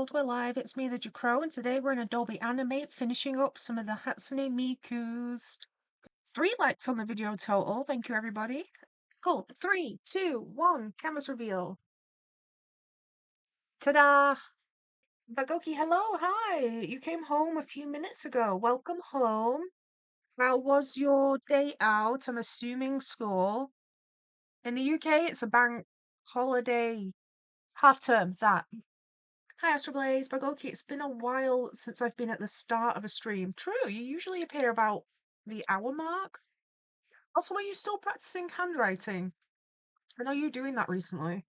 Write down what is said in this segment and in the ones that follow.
world, we're live. It's me, the Jcrow, and today we're in Adobe Animate finishing up some of the Hatsune Miku's. 3 likes on the video total. Thank you, everybody. Cool. 3, 2, 1. Canvas reveal. Ta-da! Bagoki, hello, hi. You came home a few minutes ago. Welcome home. How was your day out? I'm assuming school. In the UK, it's a bank holiday. Half term, that. Hi, Astroblaze, Bagoki. It's been a while since I've been at the start of a stream. True, you usually appear about the hour mark. Also, are you still practicing handwriting? I know you're doing that recently.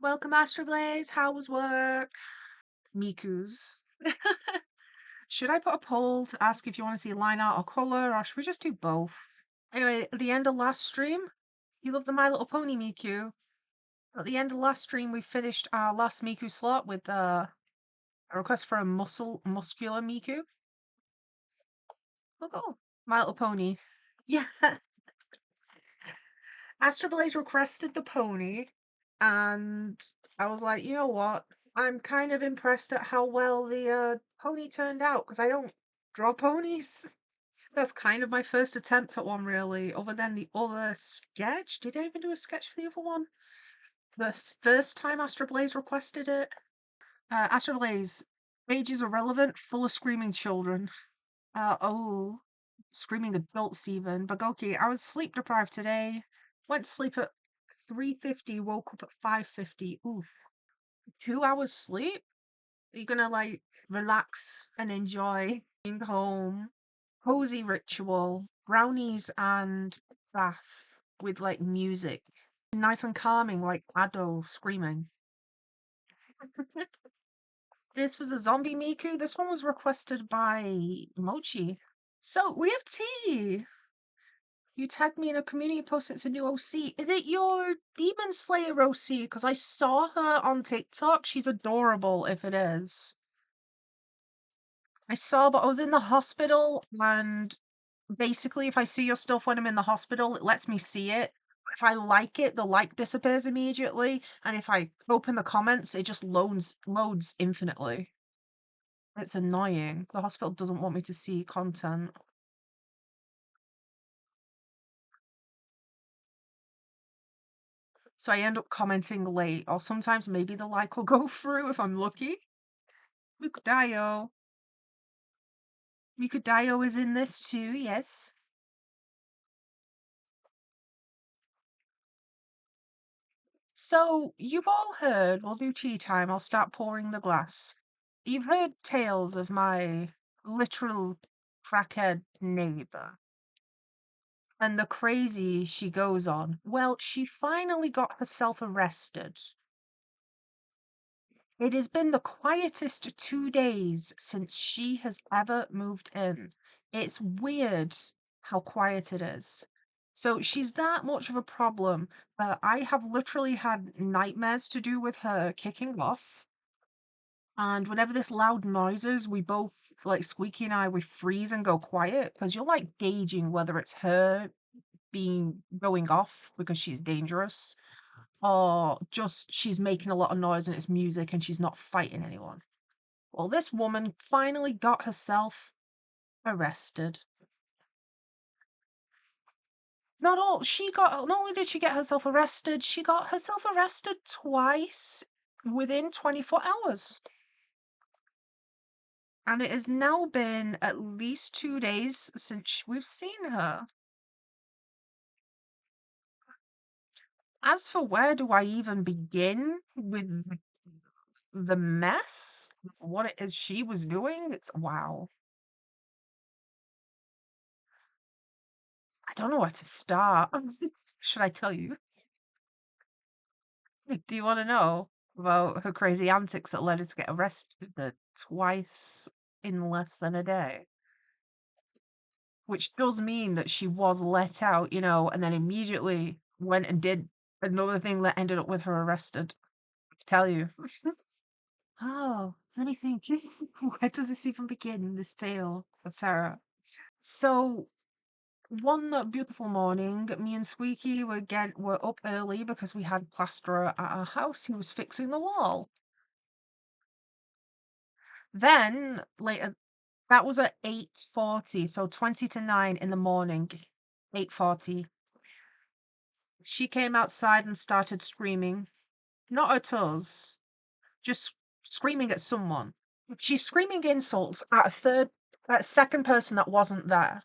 Welcome, Astroblaze. How was work? Miku's. Should I put a poll to ask if you want to see line art or colour, or should we just do both? Anyway, at the end of last stream, you love the My Little Pony Miku. At the end of last stream, we finished our last Miku slot with a request for a muscular Miku. Oh, My Little Pony. Yeah. Astroblaze requested the pony, and I was like, you know what? I'm kind of impressed at how well the pony turned out, because I don't draw ponies. That's kind of my first attempt at one, really, other than the other sketch. Did I even do a sketch for the other one? The first time Astroblaze requested it. Astroblaze, age is irrelevant, full of screaming children. Oh, screaming adults even. Bagoki, I was sleep deprived today. Went to sleep at 3:50, woke up at 5:50. Oof. 2 hours sleep? Are you gonna like relax and enjoy being home? Cozy ritual, brownies and bath with like music. Nice and calming, like Ado screaming. This was a zombie Miku. This one was requested by Mochi. So we have tea. You tagged me in a community post. It's a new OC. Is it your Demon Slayer OC? Because I saw her on TikTok. She's adorable if it is. I saw, but I was in the hospital, and basically, if I see your stuff when I'm in the hospital, it lets me see it. If I like it, the like disappears immediately, and if I open the comments, it just loads infinitely. It's annoying. The hospital doesn't want me to see content. So I end up commenting late, or sometimes maybe the like will go through if I'm lucky. Mikudayo. Mikudayo is in this too, yes. So, you've all heard, we'll do tea time, I'll start pouring the glass. You've heard tales of my literal crackhead neighbour and the crazy she goes on. Well, she finally got herself arrested. It has been the quietest 2 days since she has ever moved in. It's weird how quiet it is. So she's that much of a problem. I have literally had nightmares to do with her kicking off. And whenever this loud noises, we both, like Squeaky and I, we freeze and go quiet because you're like gauging whether it's her going off because she's dangerous, or just she's making a lot of noise and it's music and she's not fighting anyone. Well, this woman finally got herself arrested. Not only did she get herself arrested, she got herself arrested twice within 24 hours. And it has now been at least 2 days since we've seen her. As for where do I even begin with the mess of what it is she was doing, it's wow. I don't know where to start. Should I tell you? Do you want to know about her crazy antics that led her to get arrested twice in less than a day? Which does mean that she was let out, and then immediately went and did another thing that ended up with her arrested. I tell you. Oh, let me think. Where does this even begin, this tale of terror? So, one beautiful morning, me and Squeaky were up early because we had plasterer at our house. He was fixing the wall. Then later, that was at 8:40, so 20 to 9 in the morning. 8:40. She came outside and started screaming. Not at us, just screaming at someone. She's screaming insults at a second person that wasn't there.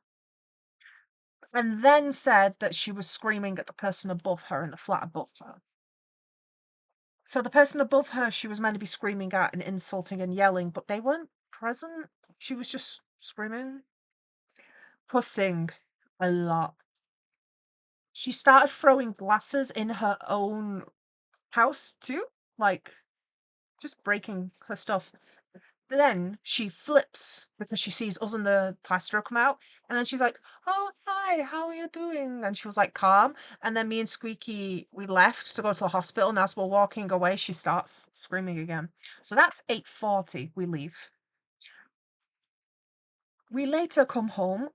And then said that she was screaming at the person above her in the flat above her. So the person above her, she was meant to be screaming at and insulting and yelling, but they weren't present. She was just screaming, cussing a lot. She started throwing glasses in her own house too, like just breaking her stuff. Then she flips because she sees us and the plasterer come out, and then she's like, "Oh, hi, how are you doing?" And she was like calm. And then me and Squeaky, we left to go to the hospital, and as we're walking away, she starts screaming again. So that's 8:40. We leave. We later come home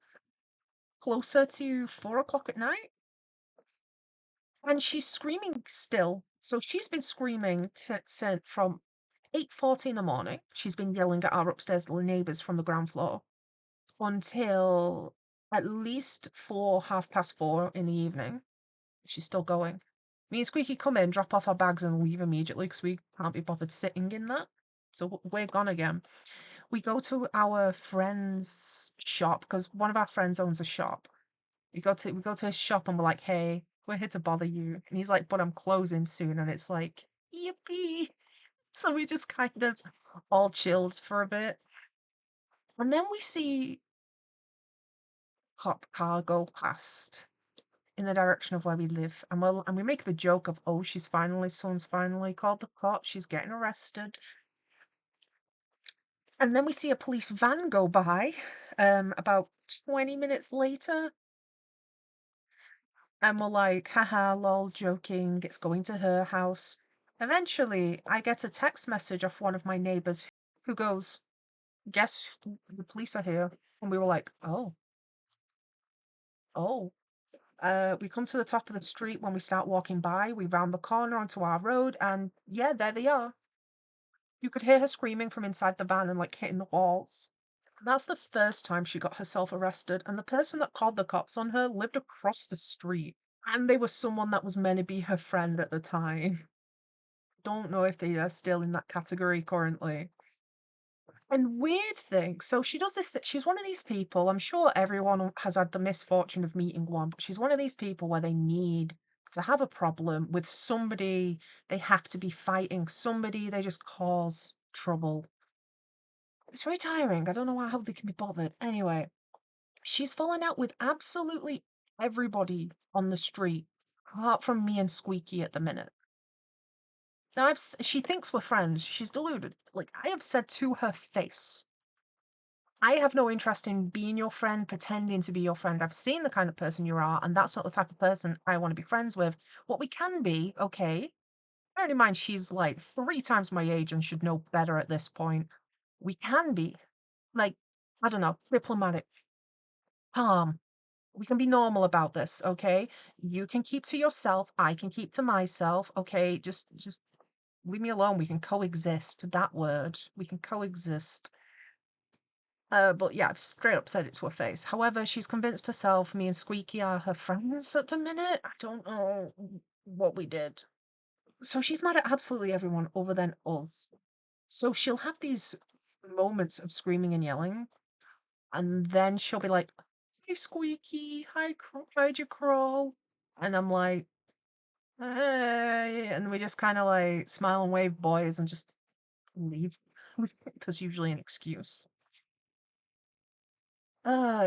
closer to 4 o'clock at night, and she's screaming still. So she's been screaming from 8:40 in the morning. She's been yelling at our upstairs neighbors from the ground floor until at least 4, 4:30 in the evening. She's still going. Me and Squeaky come in, drop off our bags, and leave immediately because we can't be bothered sitting in that. So we're gone again. We go to our friend's shop because one of our friends owns a shop. We go to his shop and we're like, "Hey, we're here to bother you." And he's like, "But I'm closing soon." And it's like, yippee. So we just kind of all chilled for a bit. And then we see cop car go past in the direction of where we live, and we make the joke of, "Oh, someone's finally called the cops, she's getting arrested." And then we see a police van go by about 20 minutes later, and we're like, "Haha, lol, joking, it's going to her house." Eventually I get a text message off one of my neighbors who goes, "Guess the police are here." And we were like, oh. We come to the top of the street. When we start walking by, we round the corner onto our road, and yeah, there they are. You could hear her screaming from inside the van and like hitting the walls. That's the first time she got herself arrested, and the person that called the cops on her lived across the street. And they were someone that was meant to be her friend at the time. Don't know if they are still in that category currently. And weird thing, so she does this, she's one of these people, I'm sure everyone has had the misfortune of meeting one, but she's one of these people where they need to have a problem with somebody, they have to be fighting somebody, they just cause trouble. It's very tiring. I don't know how they can be bothered. Anyway, she's fallen out with absolutely everybody on the street, apart from me and Squeaky at the minute. Now, she thinks we're friends. She's deluded. Like, I have said to her face, I have no interest in being your friend, pretending to be your friend. I've seen the kind of person you are, and that's not the type of person I want to be friends with. What we can be, okay, bearing in mind she's like 3 times my age and should know better at this point. We can be, like, I don't know, diplomatic, calm. We can be normal about this, okay? You can keep to yourself, I can keep to myself, okay? Just leave me alone. We can coexist. That word. We can coexist. But yeah, I've straight up said it to her face. However, she's convinced herself me and Squeaky are her friends at the minute. I don't know what we did. So she's mad at absolutely everyone other than us. So she'll have these moments of screaming and yelling, and then she'll be like, "Hey, Squeaky, hi, Jcrow," and I'm like, "Hey," and we just kind of like smile and wave boys and just leave. There's usually an excuse.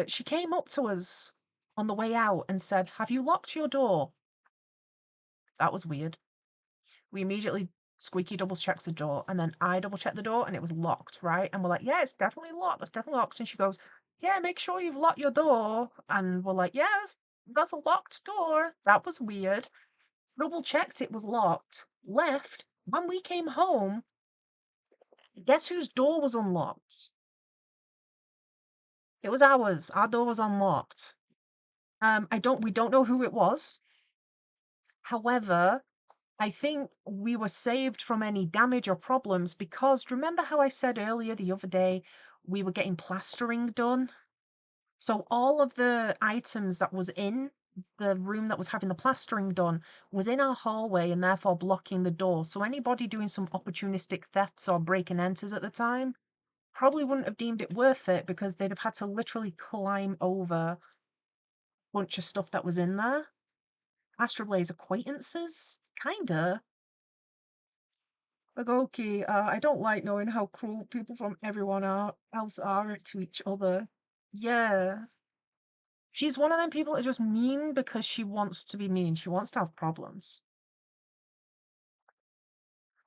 She came up to us on the way out and said, "Have you locked your door?" That was weird. We immediately Squeaky double checks the door, and then I double check the door, and it was locked, right? And we're like, "Yeah, it's definitely locked. It's definitely locked." And she goes, "Yeah, make sure you've locked your door." And we're like, "Yes, that's a locked door." That was weird. Double checked it was locked. Left. When we came home, guess whose door was unlocked? It was ours. Our door was unlocked. We don't know who it was. However, I think we were saved from any damage or problems because remember how I said earlier the other day we were getting plastering done? So all of the items that was in the room that was having the plastering done was in our hallway and therefore blocking the door. So anybody doing some opportunistic thefts or break and enters at the time probably wouldn't have deemed it worth it because they'd have had to literally climb over a bunch of stuff that was in there. Astroblaze acquaintances? Kinda. Like, okay, I don't like knowing how cruel people from else are to each other. Yeah. She's one of them people that are just mean because she wants to be mean. She wants to have problems.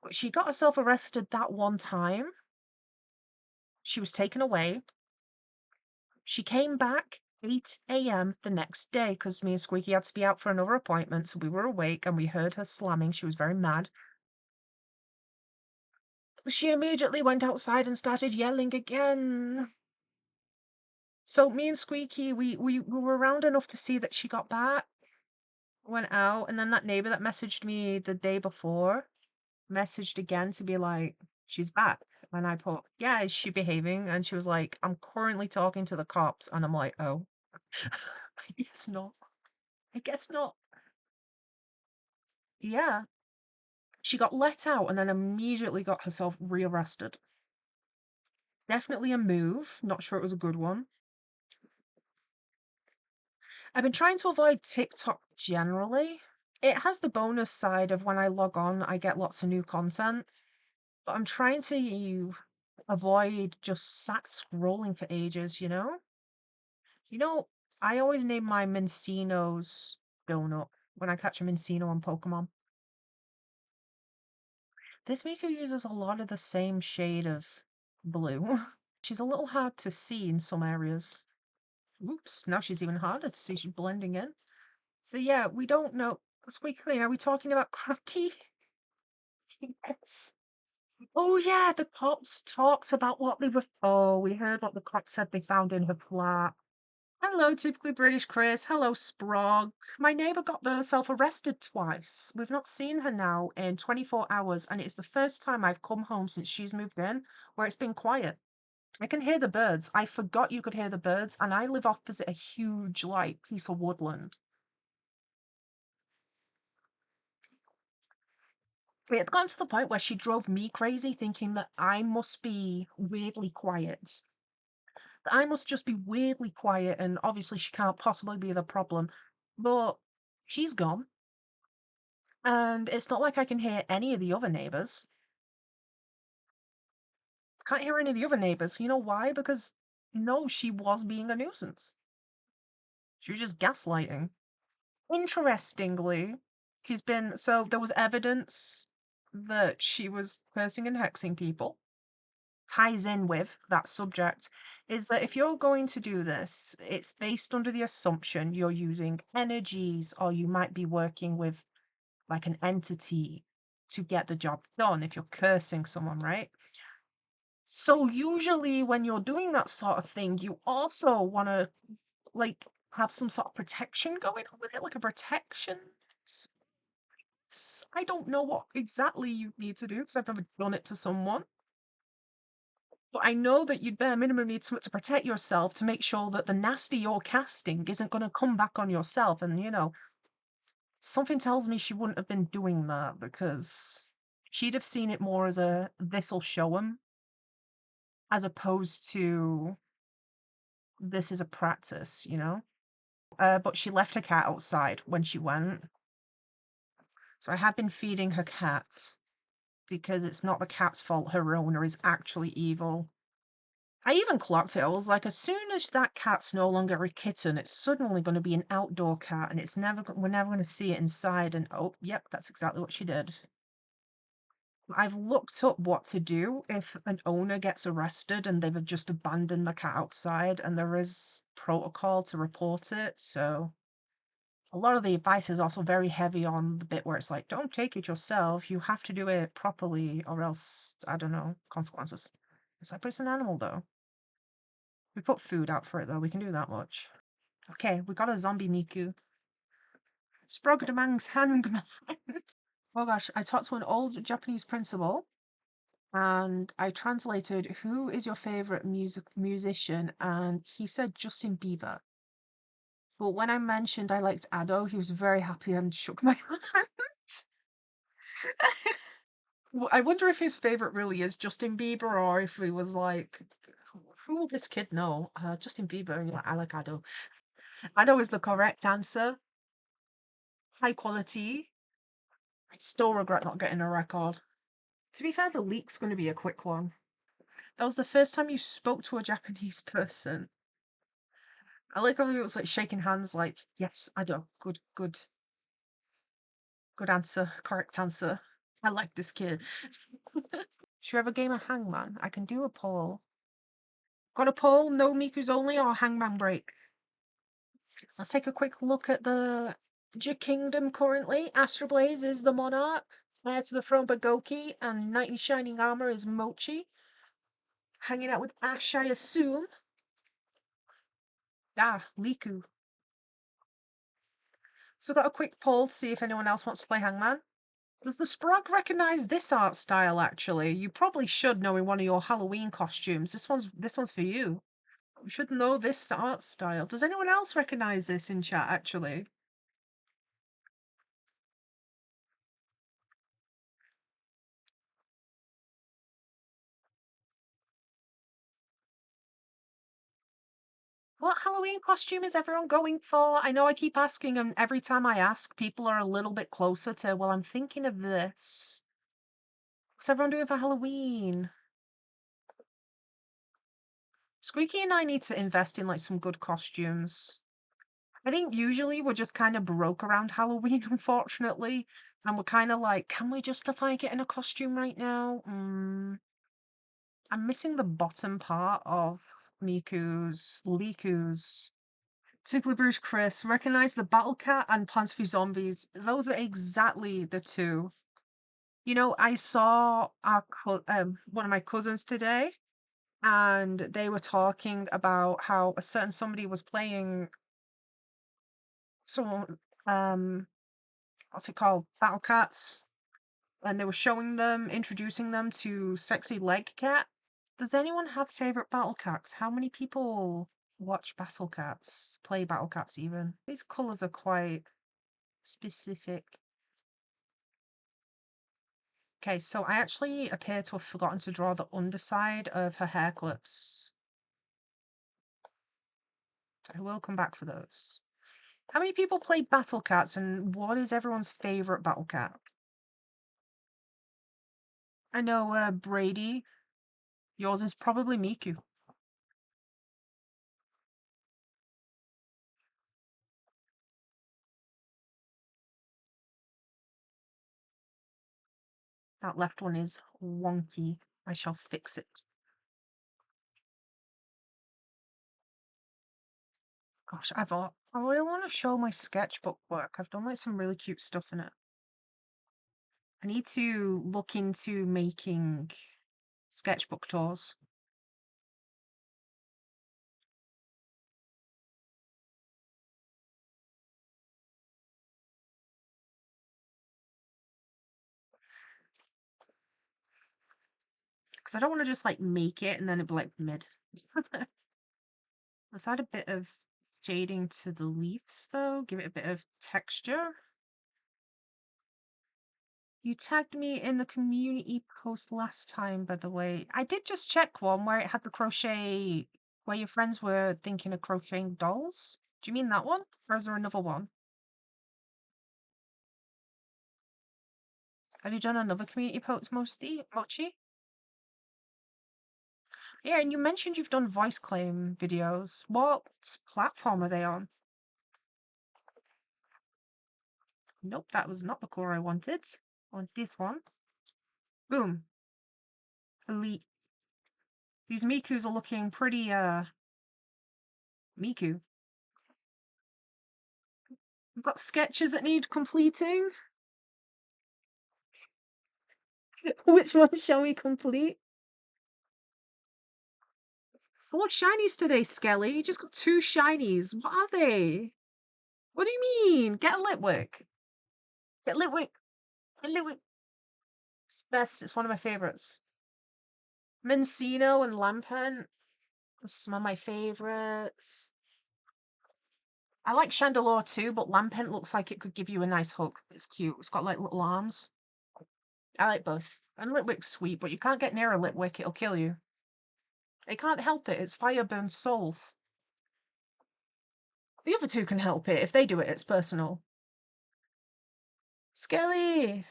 But she got herself arrested that one time. She was taken away. She came back 8 a.m. the next day because me and Squeaky had to be out for another appointment. So we were awake and we heard her slamming. She was very mad. She immediately went outside and started yelling again. So me and Squeaky, we were around enough to see that she got back, went out, and then that neighbor that messaged me the day before messaged again to be like, she's back. And I put, yeah, is she behaving? And she was like, I'm currently talking to the cops. And I'm like, oh, I guess not. I guess not. Yeah. She got let out and then immediately got herself rearrested. Definitely a move. Not sure it was a good one. I've been trying to avoid TikTok generally. It has the bonus side of when I log on, I get lots of new content. But I'm trying to avoid just sat scrolling for ages, you know? You know, I always name my Mincino's donut when I catch a Mincino on Pokemon. This Miku uses a lot of the same shade of blue. She's a little hard to see in some areas. Oops, now she's even harder to see. She's blending in. So yeah, we don't know. Squeaky, are we talking about Cracky? Yes. Oh yeah, the cops talked about what they were. Oh, we heard what the cops said they found in her flat. Hello, typically British Chris. Hello, Sprog. My neighbour got herself arrested twice. We've not seen her now in 24 hours, and it's the first time I've come home since she's moved in where it's been quiet. I can hear the birds. I forgot you could hear the birds, and I live opposite a huge, like, piece of woodland. It had gone to the point where she drove me crazy thinking that I must be weirdly quiet. I must just be weirdly quiet, and obviously she can't possibly be the problem. But she's gone, and it's not like I can hear any of the other neighbors. Can't hear any of the other neighbors. You know why? Because no, she was being a nuisance. She was just gaslighting. Interestingly, so there was evidence that she was cursing and hexing people. Ties in with that subject is that if you're going to do this, it's based under the assumption you're using energies or you might be working with like an entity to get the job done if you're cursing someone, right? So usually when you're doing that sort of thing, you also want to like have some sort of protection going on with it, like a protection. I don't know what exactly you need to do because I've never done it to someone. But I know that you'd bare minimum need something to protect yourself to make sure that the nasty you're casting isn't going to come back on yourself. And, you know, something tells me she wouldn't have been doing that because she'd have seen it more as a this'll show 'em as opposed to this is a practice, you know? But she left her cat outside when she went. So I have been feeding her cat because it's not the cat's fault her owner is actually evil. I even clocked it. I was like, as soon as that cat's no longer a kitten, it's suddenly going to be an outdoor cat, and we're never going to see it inside. And oh, yep, that's exactly what she did. I've looked up what to do if an owner gets arrested and they've just abandoned the cat outside, and there is protocol to report it. So a lot of the advice is also very heavy on the bit where it's like, don't take it yourself. You have to do it properly, or else, I don't know, consequences. It's like, but it's an animal, though. We put food out for it, though. We can do that much. Okay, we got a zombie Miku. Sprogdamangs Hangman. Oh gosh, I talked to an old Japanese principal and I translated who is your favorite musician, and he said Justin Bieber. But when I mentioned I liked Ado, he was very happy and shook my hand. I wonder if his favorite really is Justin Bieber, or if he was like, who will this kid know? Justin Bieber, and you're like, I like Ado. Ado is the correct answer. High quality. I still regret not getting a record. To be fair, the leak's going to be a quick one. That was the first time you spoke to a Japanese person. I like how it was like shaking hands, like, yes, Ado, good answer, correct answer. I like this kid. Should we have a game of Hangman? I can do a poll. Got a poll? No Miku's only or Hangman break? Let's take a quick look at the Kingdom currently. Astro Blaze is the Monarch. Heir to the throne Bagoki, and Knight in Shining Armor is Mochi. Hanging out with Ash, I assume. Ah, Liku. So got a quick poll to see if anyone else wants to play Hangman. Does the Sprog recognise this art style actually? You probably should, knowing one of your Halloween costumes. This one's for you. You should know this art style. Does anyone else recognise this in chat actually? What Halloween costume is everyone going for? I know I keep asking, and every time I ask, people are a little bit closer to, well, I'm thinking of this. What's everyone doing for Halloween? Squeaky and I need to invest in like some good costumes. I think usually we're just kind of broke around Halloween, unfortunately. And we're kind of like, can we justify getting a costume right now? I'm missing the bottom part of Liku's. Tickly Bruce Chris, recognize the Battle Cat and Plants vs Zombies. Those are exactly the two. You know, I saw one of my cousins today, and they were talking about how a certain somebody was playing some what's it called? Battle Cats. And they were showing them, introducing them to Sexy Leg Cat. Does anyone have favorite Battle Cats? How many people watch Battle Cats? Play Battle Cats even? These colors are quite specific. Okay, so I actually appear to have forgotten to draw the underside of her hair clips. I will come back for those. How many people play Battle Cats, and what is everyone's favorite Battle Cat? I know, Brady. Yours is probably Miku. That left one is wonky. I shall fix it. Gosh, I really want to show my sketchbook work. I've done like some really cute stuff in it. I need to look into making sketchbook tours. Because I don't want to just like make it and then it'd be like mid. Let's add a bit of shading to the leaves though, give it a bit of texture. You tagged me in the community post last time, by the way. I did just check one where it had the crochet, where your friends were thinking of crocheting dolls. Do you mean that one? Or is there another one? Have you done another community post, Mochi? Yeah, and you mentioned you've done voice claim videos. What platform are they on? Nope, that was not the color I wanted. I want this one. Boom. Elite. These Mikus are looking pretty, Miku. We've got sketches that need completing. Which one shall we complete? 4 shinies today, Skelly. You just got 2 shinies. What are they? What do you mean? Get a Litwick. Get Litwick. It's best. It's one of my favorites. Mincino and Lampen are some of my favorites. I like Chandelure too, but Lampent looks like it could give you a nice hug. It's cute. It's got like little arms. I like both. And Litwick's sweet, but you can't get near a Litwick, it'll kill you. It can't help it, its fire burns souls. The other two can help it. If they do it, it's personal. Skelly!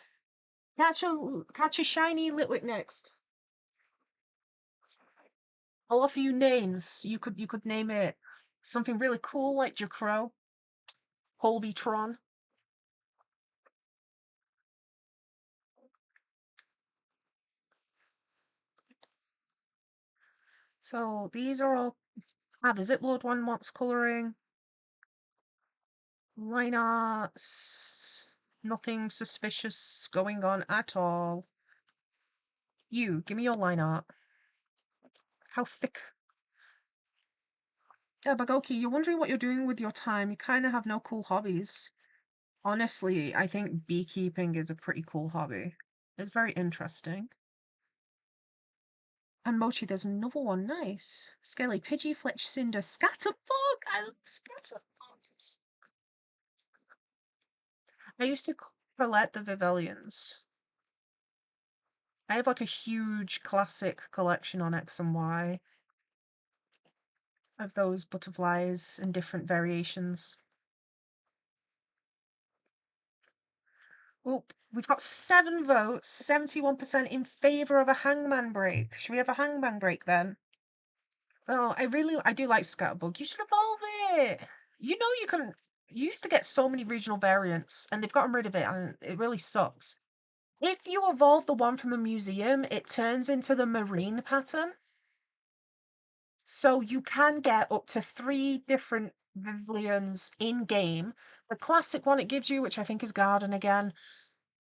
Catch a shiny Litwick next. I'll offer you names. You could name it something really cool like Jcrow. Holbytron. So these are all the Zipload one wants colouring. Line arts. Nothing suspicious going on at all. You, give me your line art. How thick? Yeah, Bagoki, you're wondering what you're doing with your time. You kind of have no cool hobbies. Honestly, I think beekeeping is a pretty cool hobby. It's very interesting. And Mochi, there's another one. Nice. Skelly, Pidgey, Fletch, Cinder, Scatterbug. I love Scatterbugs. I used to collect the Vivelians. I have like a huge classic collection on X and Y of those butterflies in different variations. Oop, we've got 7 votes, 71% in favour of a hangman break. Should we have a hangman break then? Oh, I do like Scatterbug. You should evolve it. You know you can. You used to get so many regional variants, and they've gotten rid of it, and it really sucks. If you evolve the one from a museum, it turns into the marine pattern. So you can get up to 3 different Vivlions in game. The classic one it gives you, which I think is Garden again.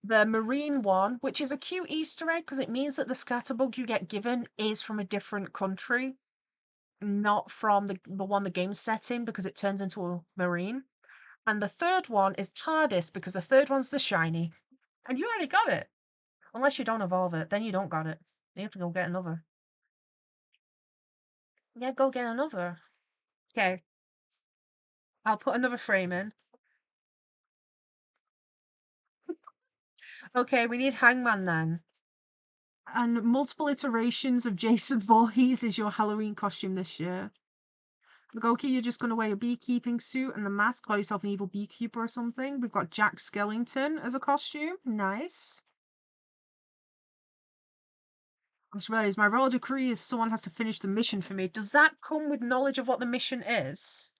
The marine one, which is a cute Easter egg because it means that the Scatterbug you get given is from a different country, not from the one the game's set in because it turns into a marine. And the third one is TARDIS because the third one's the shiny. And you already got it. Unless you don't evolve it, then you don't got it. You have to go get another. Yeah, go get another. Okay, I'll put another frame in. Okay, we need Hangman then. And multiple iterations of Jason Voorhees is your Halloween costume this year. Magoki, you're just going to wear a beekeeping suit and the mask, call yourself an evil beekeeper or something. We've got Jack Skellington as a costume. Nice. I just realized my royal decree is someone has to finish the mission for me. Does that come with knowledge of what the mission is?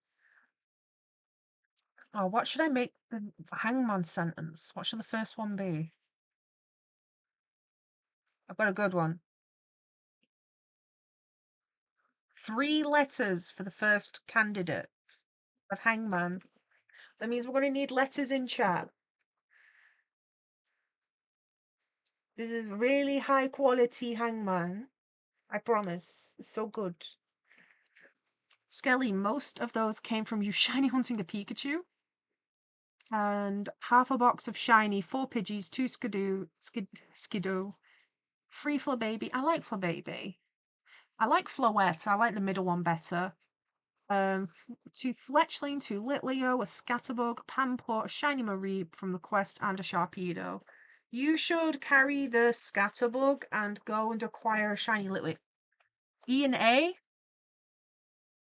Oh, what should I make the hangman sentence? What should the first one be? I've got a good one. 3 letters for the first candidate of hangman. That means we're going to need letters in chat. This is really high quality hangman. I promise. It's so good. Skelly, most of those came from you shiny hunting a Pikachu. And half a box of shiny, 4 Pidgeys, 2 Skidoo, 3 Flababy. I like Flababy. I like Floette. I like the middle one better. 2 Fletchling, 2 Litleo, a Scatterbug, Pampor, a Shiny Marie from the quest, and a Sharpedo. You should carry the Scatterbug and go and acquire a Shiny Litwick. E and A?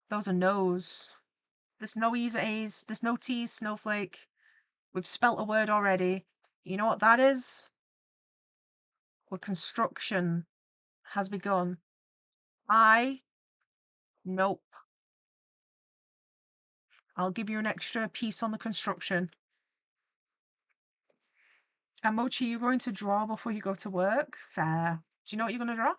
Those are no's. There's no E's or A's. There's no T's, Snowflake. We've spelt a word already. You know what that is? Where construction has begun. Nope. I'll give you an extra piece on the construction. And Mochi, you're going to draw before you go to work? Fair. Do you know what you're going to draw?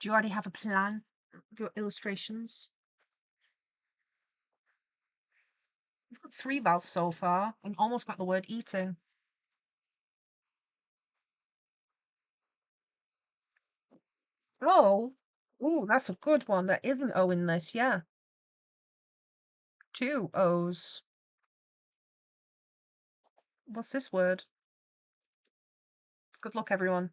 Do you already have a plan of your illustrations? We've got 3 vowels so far and almost got the word eating. Oh, ooh, that's a good one. There is an O in this, yeah. 2 O's. What's this word? Good luck, everyone.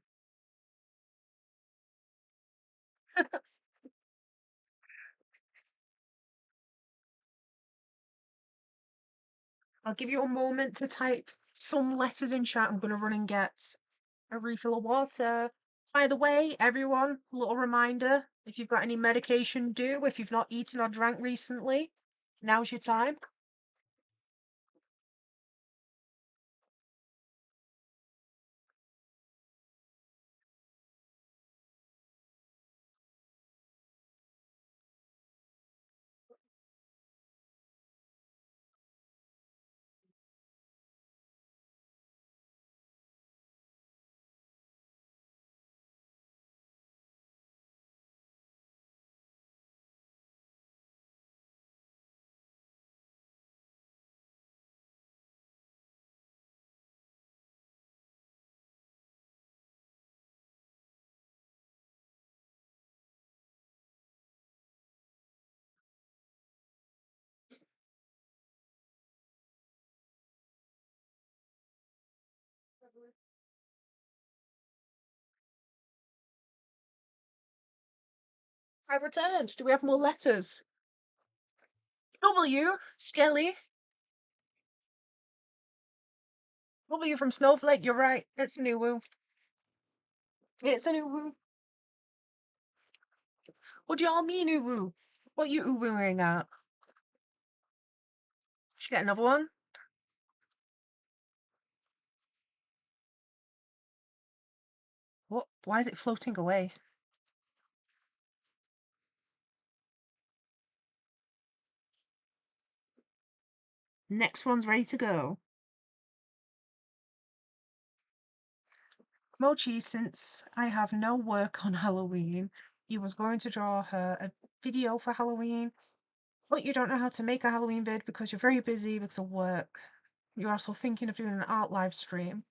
I'll give you a moment to type some letters in chat. I'm going to run and get a refill of water. By the way, everyone, little reminder, if you've got any medication due, if you've not eaten or drank recently, now's your time. I've returned. Do we have more letters? W, Skelly. W from Snowflake, you're right. It's a new woo. It's a new woo. What do y'all mean, woo? What you wooing at? Should get another one? What? Why is it floating away? Next one's ready to go. Mochi, since I have no work on Halloween, you was going to draw her a video for Halloween, but you don't know how to make a Halloween vid because you're very busy because of work. You're also thinking of doing an art live stream.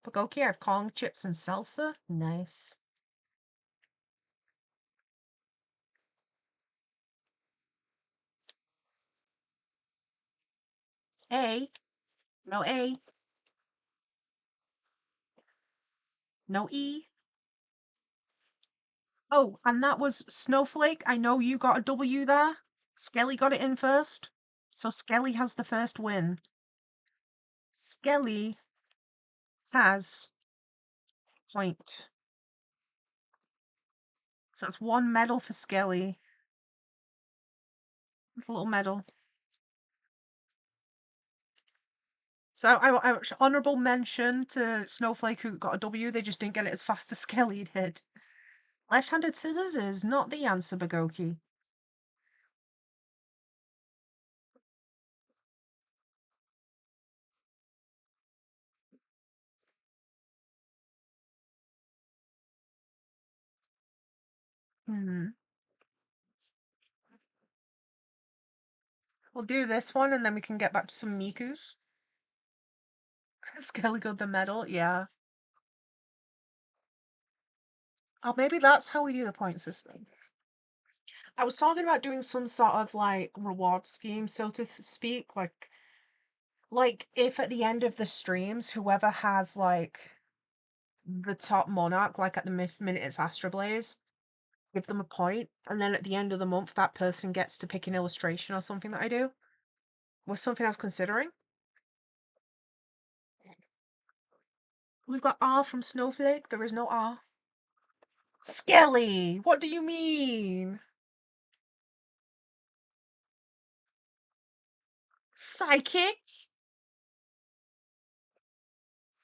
Pagoki, I have Kong chips and salsa. Nice. A. No A. No E. Oh, and that was Snowflake. I know you got a W there. Skelly got it in first. So Skelly has the first win. Skelly has point. So it's one medal for Skelly. It's a little medal. So I honourable mention to Snowflake who got a W. They just didn't get it as fast as Skelly did. Left-handed scissors is not the answer, Bagoki. We'll do this one and then we can get back to some Mikus. Skelly got the medal, yeah. Oh, maybe that's how we do the point system. I was talking about doing some sort of like reward scheme, so to speak, like if at the end of the streams, whoever has like the top monarch, like at the minute it's Astroblaze, give them a point, and then at the end of the month, that person gets to pick an illustration or something that I do. Was something I was considering. We've got R from Snowflake. There is no R. Skelly! What do you mean? Psychic?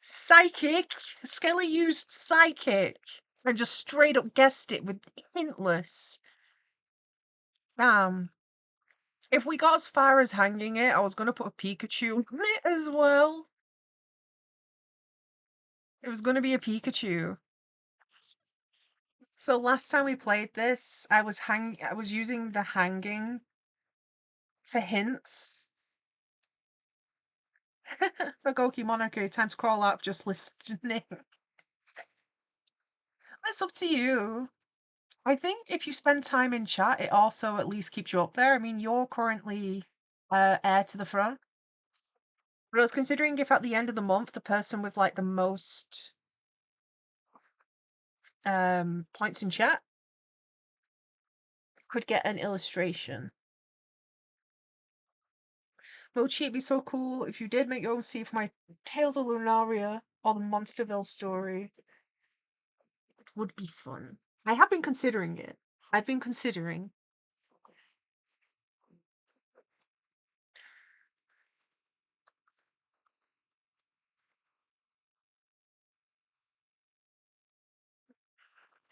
Psychic? Skelly used psychic and just straight up guessed it with hintless. If we got as far as hanging it, I was gonna put a Pikachu on it as well. It was gonna be a Pikachu. So last time we played this, I was using the hanging for hints. Bagoki Monarchy, time to crawl out of just listening. It's up to you. I think if you spend time in chat, it also at least keeps you up there. I mean, you're currently heir to the throne. But I was considering if at the end of the month, the person with like the most points in chat could get an illustration. Mochi, it'd be so cool if you did make your own scene for my Tales of Lunaria or the Monsterville story. It would be fun. I have been considering it. I've been considering.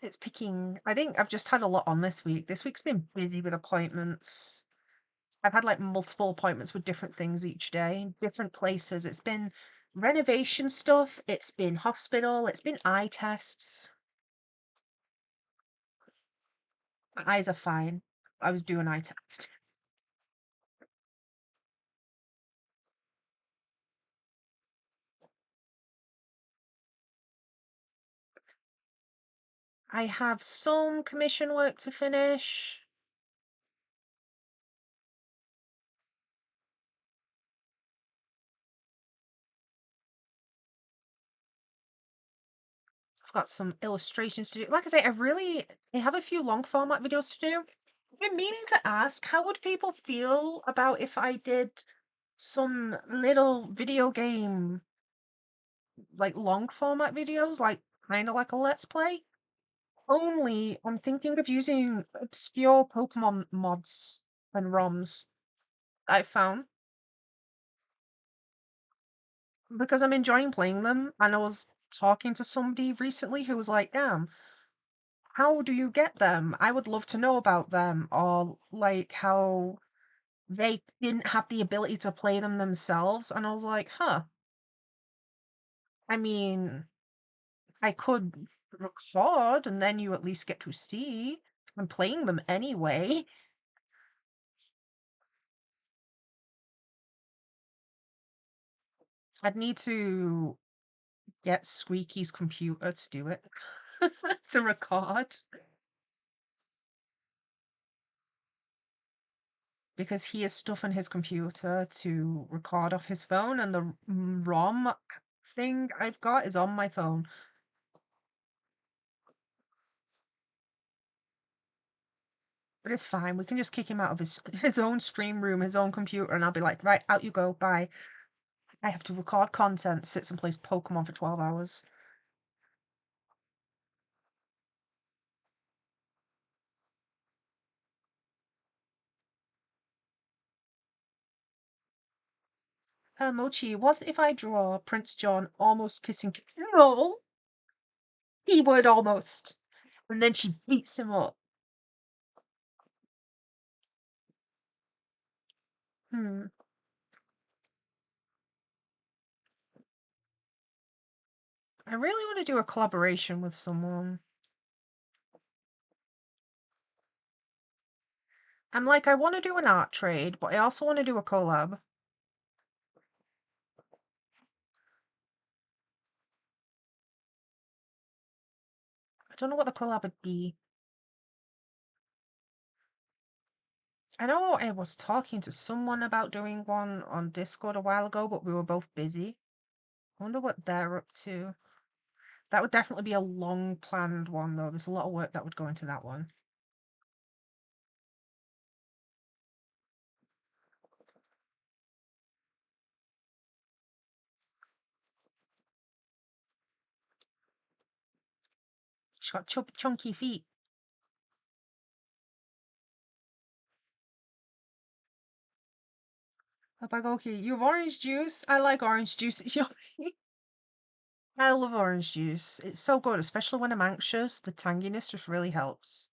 It's picking. I think I've just had a lot on this week. This week's been busy with appointments. I've had like multiple appointments with different things each day, different places. It's been renovation stuff, it's been hospital, it's been eye tests. My eyes are fine. I was doing eye test. I have some commission work to finish. I've got some illustrations to do. Like I say, I have a few long format videos to do. I've been meaning to ask, how would people feel about if I did some little video game, like long format videos, like kind of like a let's play? Only I'm thinking of using obscure Pokemon mods and ROMs I found because I'm enjoying playing them. And I was talking to somebody recently who was like, damn, how do you get them? I would love to know about them, or like how they didn't have the ability to play them themselves. And I was like, huh, I mean, I could record and then you at least get to see. I'm playing them anyway. I'd need to get Squeaky's computer to do it, to record, because he has stuff on his computer to record off his phone, and the ROM thing I've got is on my phone. But it's fine. We can just kick him out of his own stream room, his own computer, and I'll be like, right, out you go, bye. I have to record content, sit and play Pokemon for 12 hours. Mochi, what if I draw Prince John almost kissing? No, keyword almost. And then she beats him up. Hmm. I really want to do a collaboration with someone. I'm like, I want to do an art trade, but I also want to do a collab. I don't know what the collab would be. I know I was talking to someone about doing one on Discord a while ago, but we were both busy. I wonder what they're up to. That would definitely be a long planned one, though. There's a lot of work that would go into that one. She's got chunky feet. Papagoki, you have orange juice? I like orange juice. It's yummy. I love orange juice. It's so good, especially when I'm anxious. The tanginess just really helps.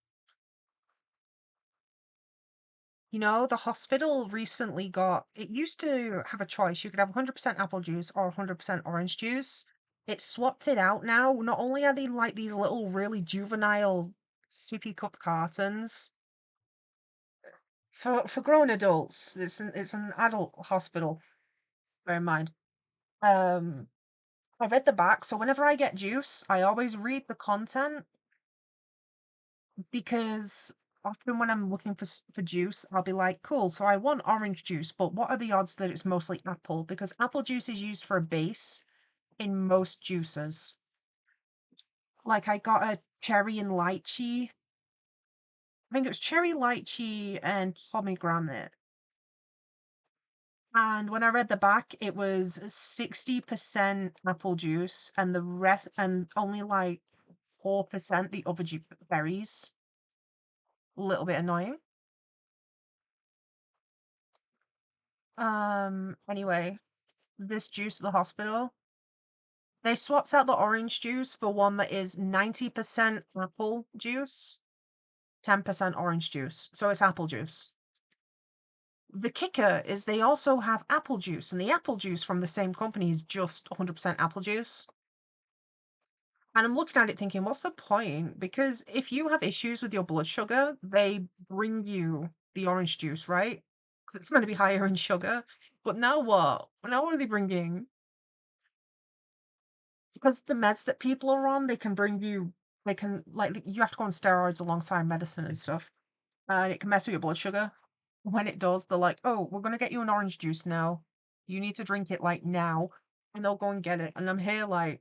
You know, the hospital recently it used to have a choice. You could have 100% apple juice or 100% orange juice. It swapped it out now. Not only are they like these little, really juvenile sippy cup cartons for grown adults. It's an adult hospital. Bear in mind. Um, I read the back, so whenever I get juice, I always read the content because often when I'm looking for juice, I'll be like, cool, so I want orange juice, but what are the odds that it's mostly apple? Because apple juice is used for a base in most juices. Like I got a cherry and lychee. I think it was cherry, lychee, and pomegranate. And when I read the back, it was 60% apple juice and the rest, and only like 4% the other berries. A little bit annoying. Anyway, this juice at the hospital, they swapped out the orange juice for one that is 90% apple juice, 10% orange juice. So it's apple juice. The kicker is they also have apple juice, and the apple juice from the same company is just 100% apple juice. And I'm looking at it thinking, what's the point? Because if you have issues with your blood sugar, they bring you the orange juice, right? Because it's meant to be higher in sugar. But now what? Now what are they bringing? Because the meds that people are on, they can, like, you have to go on steroids alongside medicine and stuff. And it can mess with your blood sugar. When it does, they're like, oh, we're going to get you an orange juice now. You need to drink it, like, now. And they'll go and get it. And I'm here, like,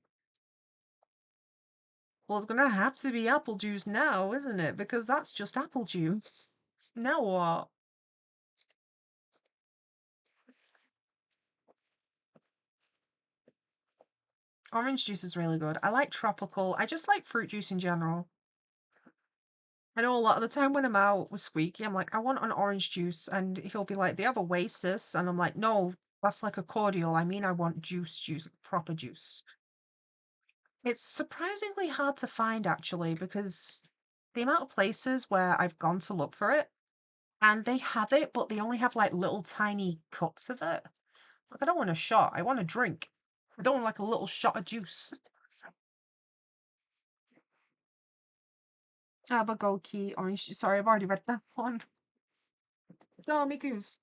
well, it's gonna have to be apple juice now, isn't it? Because that's just apple juice. Now what? Orange juice is really good. I like tropical. I just like fruit juice in general. I know a lot of the time when I'm out with Squeaky, I'm like, I want an orange juice. And he'll be like, they have Oasis. And I'm like, no, that's like a cordial. I mean, I want juice, proper juice. It's surprisingly hard to find actually, because the amount of places where I've gone to look for it, and they have it, but they only have like little tiny cups of it. Like, I don't want a shot. I want a drink. I don't want like a little shot of juice. Abagoki orange. Sorry, I've already read that one. No, Miku's.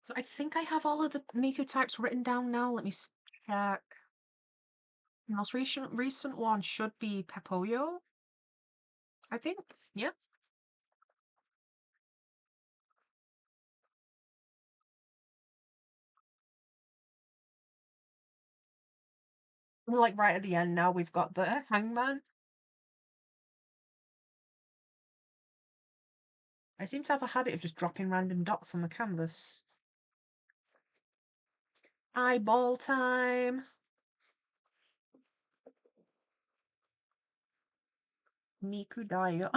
So I think I have all of the Miku types written down now. Let me check. The most recent one should be Pepoyo. I think. Yeah. We're like right at the end now. We've got the Hangman. I seem to have a habit of just dropping random dots on the canvas. Eyeball time. Miku Dayo.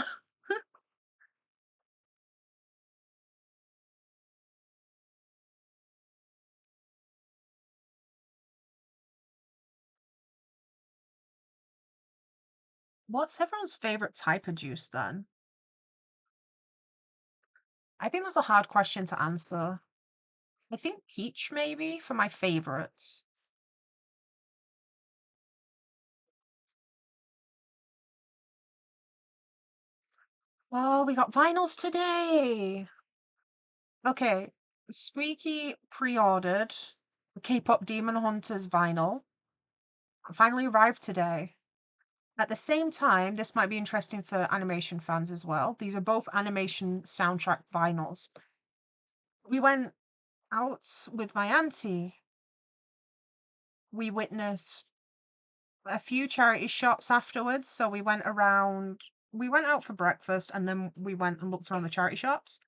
What's everyone's favorite type of juice then? I think that's a hard question to answer. I think peach maybe for my favorite. Oh, we got vinyls today. Okay, Squeaky pre-ordered the K-pop Demon Hunters vinyl. Finally arrived today. At the same time, this might be interesting for animation fans as well. These are both animation soundtrack vinyls. We went out with my auntie. We witnessed a few charity shops afterwards. So we went out for breakfast and then we went and looked around the charity shops.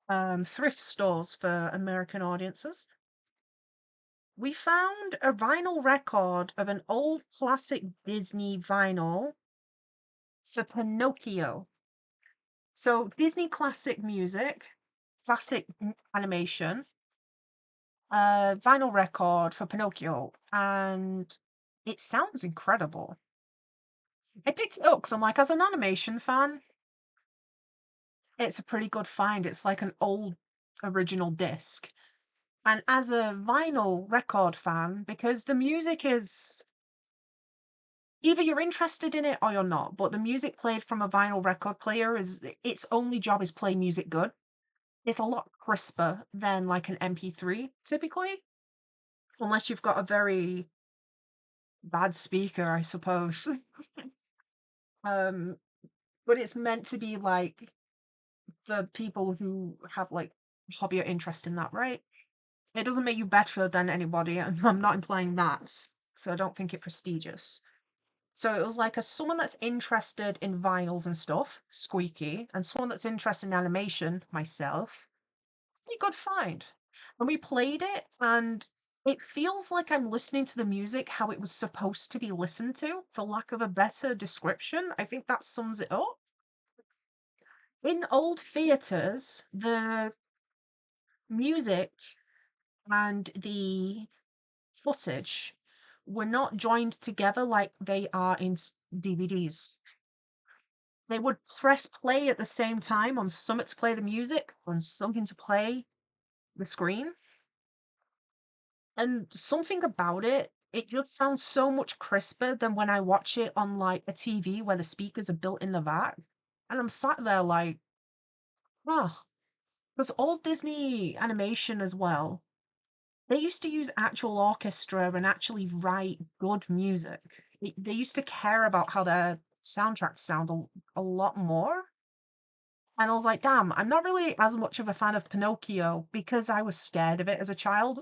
Thrift stores for American audiences. We found a vinyl record of an old classic Disney vinyl for Pinocchio. So Disney classic music, classic animation, vinyl record for Pinocchio, and it sounds incredible. I picked it up because I'm like, as an animation fan, it's a pretty good find. It's like an old original disc. And as a vinyl record fan, because the music is either you're interested in it or you're not, but the music played from a vinyl record player is its only job is play music good. It's a lot crisper than like an MP3 typically, unless you've got a very bad speaker, I suppose. um, but it's meant to be like the people who have like hobby or interest in that, right? It doesn't make you better than anybody, and I'm not implying that, so I don't think it prestigious. So it was like a someone that's interested in vinyls and stuff, Squeaky, and someone that's interested in animation, myself. Pretty good find. And we played it, and it feels like I'm listening to the music how it was supposed to be listened to, for lack of a better description. I think that sums it up. In old theatres, the music and the footage were not joined together like they are in DVDs. They would press play at the same time on something to play the music, on something to play the screen. And something about it, it just sounds so much crisper than when I watch it on like a TV where the speakers are built in the back. And I'm sat there like, oh, because old Disney animation as well, they used to use actual orchestra and actually write good music. They used to care about how their soundtracks sound a lot more. And I was like, damn, I'm not really as much of a fan of Pinocchio because I was scared of it as a child.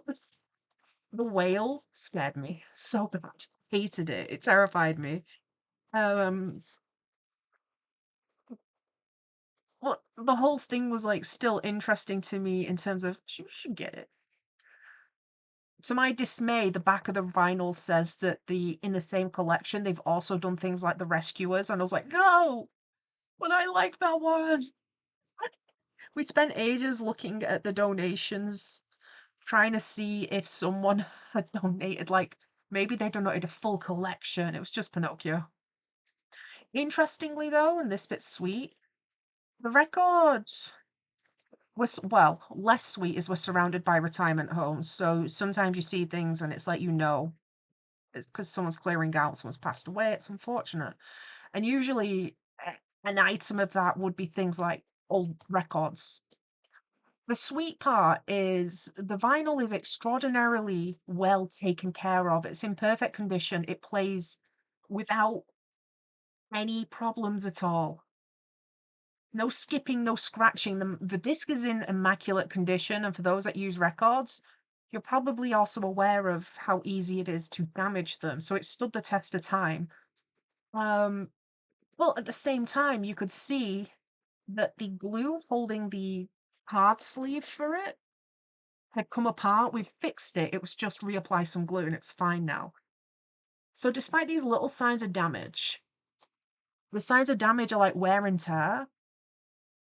The whale scared me so bad. Hated it. It terrified me. Um, but the whole thing was like still interesting to me in terms of you should get it. To my dismay, the back of the vinyl says that the in the same collection they've also done things like the Rescuers, and I was like, no, but I like that one. We spent ages looking at the donations, trying to see if someone had donated, like maybe they donated a full collection. It was just Pinocchio. Interestingly, though, and this bit's sweet, the record was, well, less sweet as we're surrounded by retirement homes. So sometimes you see things and it's like, it's because someone's clearing out, someone's passed away. It's unfortunate. And usually an item of that would be things like old records. The sweet part is the vinyl is extraordinarily well taken care of. It's in perfect condition. It plays without any problems at all. No skipping, no scratching. The disc is in immaculate condition, and for those that use records, you're probably also aware of how easy it is to damage them. So it stood the test of time. Um, well, at the same time, you could see that the glue holding the hard sleeve for it had come apart. We've fixed it. It was just reapply some glue and it's fine now. So despite these little signs of damage, the signs of damage are like wear and tear.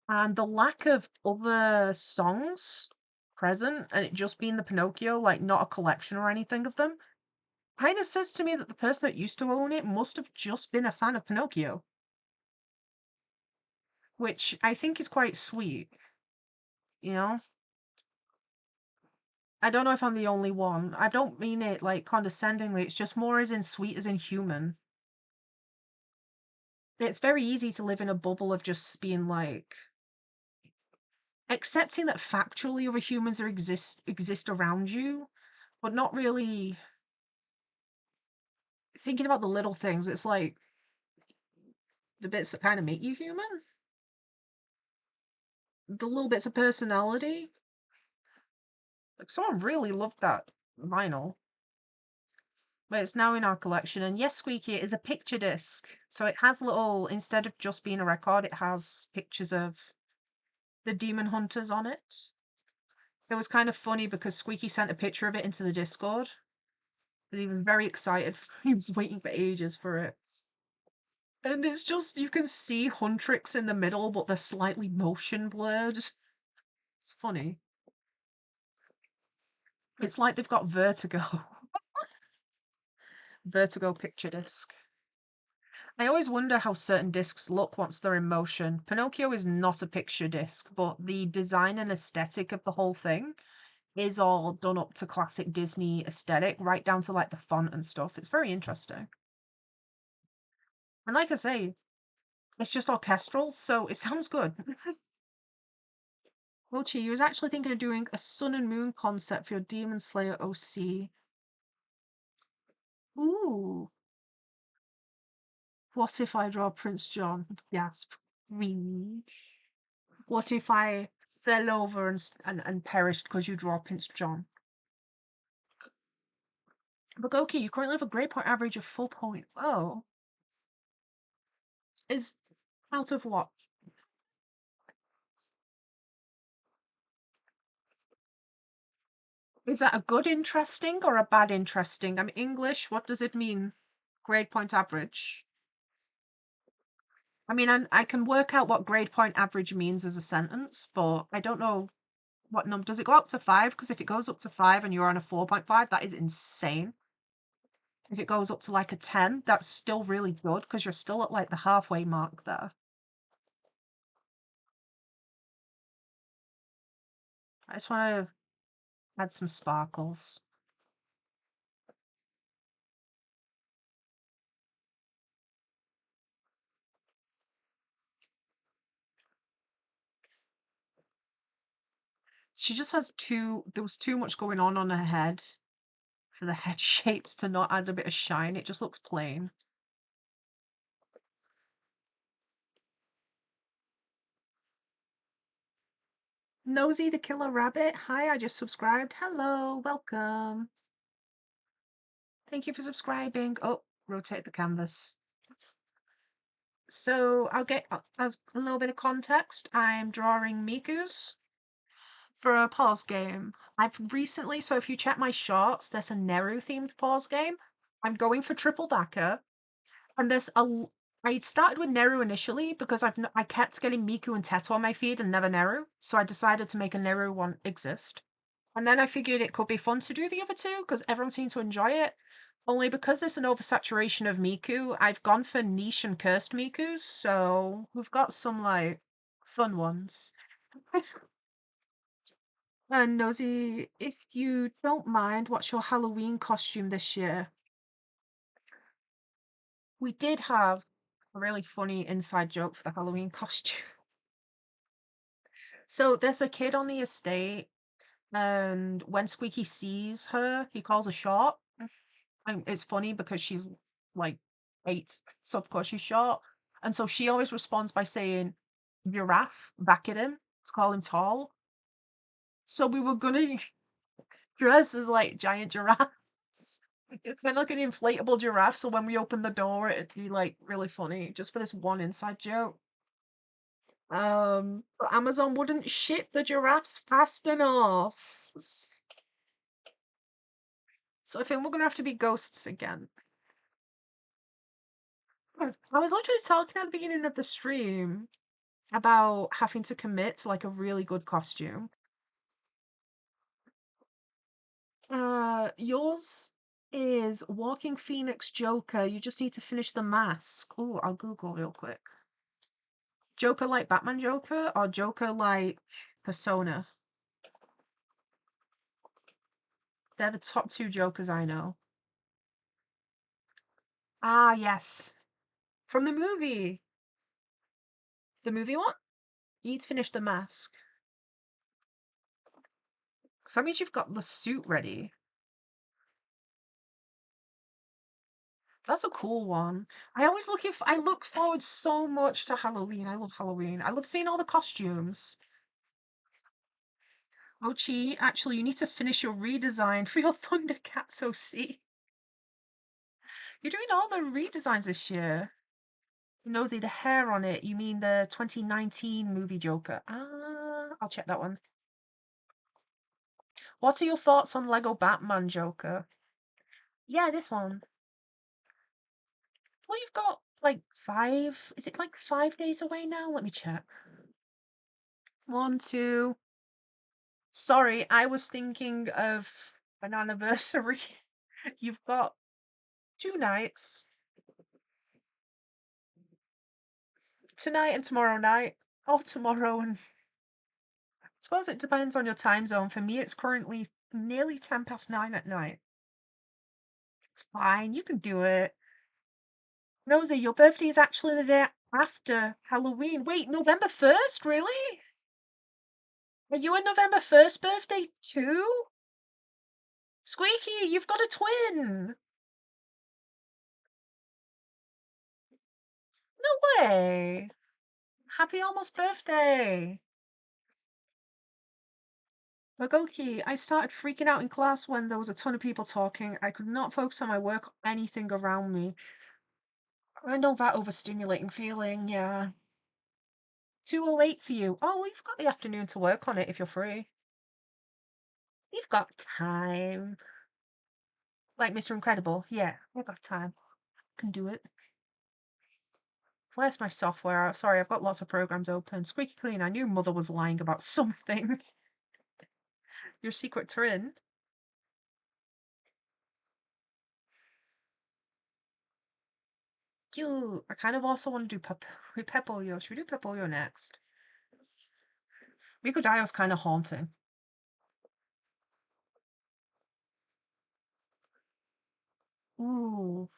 And the lack of other songs present and it just being the Pinocchio, like not a collection or anything of them, kind of says to me that the person that used to own it must have just been a fan of Pinocchio, which I think is quite sweet, you know? I don't know if I'm the only one. I don't mean it like condescendingly, it's just more as in sweet as in human. It's very easy to live in a bubble of just being like accepting that factually other humans exist around you, but not really thinking about the little things. It's like the bits that kind of make you human, the little bits of personality. Like someone really loved that vinyl, but it's now in our collection. And yes, Squeaky, it is a picture disc, so it has little, instead of just being a record, it has pictures of the demon hunters on it. It was kind of funny because Squeaky sent a picture of it into the Discord. And he was very excited. He was waiting for ages for it. And it's just, you can see Huntrix in the middle, but they're slightly motion blurred. It's funny. It's like they've got vertigo. Vertigo picture disc. I always wonder how certain discs look once they're in motion. Pinocchio is not a picture disc, but the design and aesthetic of the whole thing is all done up to classic Disney aesthetic, right down to like the font and stuff. It's very interesting. And like I say, it's just orchestral, so it sounds good. Mochi, you was actually thinking of doing a Sun and Moon concept for your Demon Slayer OC. Ooh. What if I draw Prince John? Gasp. Me. What if I fell over and perished because you draw Prince John? But okay, you currently have a grade point average of 4.0. Is out of what? Is that a good interesting or a bad interesting? I'm English. What does it mean? Grade point average. I mean, I can work out what grade point average means as a sentence, but I don't know what number. Does it go up to 5? Because if it goes up to 5 and you're on a 4.5, that is insane. If it goes up to like a 10, that's still really good because you're still at like the halfway mark there. I just want to add some sparkles. She just has there was too much going on her head for the head shapes to not add a bit of shine. It just looks plain. Nosy the Killer Rabbit. Hi, I just subscribed. Hello, welcome. Thank you for subscribing. Oh, rotate the canvas. So I'll get as a little bit of context. I'm drawing Miku's for a pause game. I've recently, so if you check my shorts, there's a Neru themed pause game. I'm going for Triple Baka, and I started with Neru initially because I kept getting Miku and Teto on my feed and never Neru, so I decided to make a Neru one exist. And then I figured it could be fun to do the other two because everyone seemed to enjoy it. Only because there's an oversaturation of Miku, I've gone for niche and cursed Mikus, so we've got some like fun ones. And Nosy, if you don't mind, what's your Halloween costume this year? We did have a really funny inside joke for the Halloween costume. So there's a kid on the estate, and when Squeaky sees her, he calls her short. And it's funny because she's like 8, so of course she's short. And so she always responds by saying giraffe back at him to call him tall. So we were gonna dress as like giant giraffes. It's kind of like an inflatable giraffe, so when we open the door, it'd be like really funny just for this one inside joke. But Amazon wouldn't ship the giraffes fast enough. So I think we're gonna have to be ghosts again. I was literally talking at the beginning of the stream about having to commit to like a really good costume. Yours is Walking Phoenix Joker. You just need to finish the mask. Oh, I'll Google real quick. Joker like Batman Joker or Joker like Persona? They're the top 2 Jokers I know. Ah, yes. From the movie. The movie one? You need to finish the mask. So that means you've got the suit ready. That's a cool one. I look forward so much to Halloween. I love Halloween. I love seeing all the costumes. Ochi, actually, you need to finish your redesign for your Thundercats OC. You're doing all the redesigns this year. Nosy, the hair on it. You mean the 2019 movie Joker? Ah, I'll check that one. What are your thoughts on Lego Batman Joker? Yeah, this one. Well, you've got like 5. Is it like 5 days away now? Let me check. 1, 2. Sorry, I was thinking of an anniversary. You've got 2 nights. Tonight and tomorrow night. Oh, tomorrow and I suppose it depends on your time zone. For me, it's currently nearly 9:10 at night. It's fine, you can do it. Nosy, your birthday is actually the day after Halloween. Wait, November 1st? Really? Are you a November 1st birthday too? Squeaky, you've got a twin. No way! Happy almost birthday! Magoki, I started freaking out in class when there was a ton of people talking. I could not focus on my work or anything around me. I know that overstimulating feeling, yeah. 2:08 for you. Oh, we've got the afternoon to work on it if you're free. We've got time. Like Mr. Incredible. Yeah, we've got time. Can do it. Where's my software? Sorry, I've got lots of programs open. Squeaky clean. I knew Mother was lying about something. Your secret twin. Cute. I kind of also want to do Peppoyo. Should we do Peppoyo next? Rico Dio's kind of haunting. Ooh.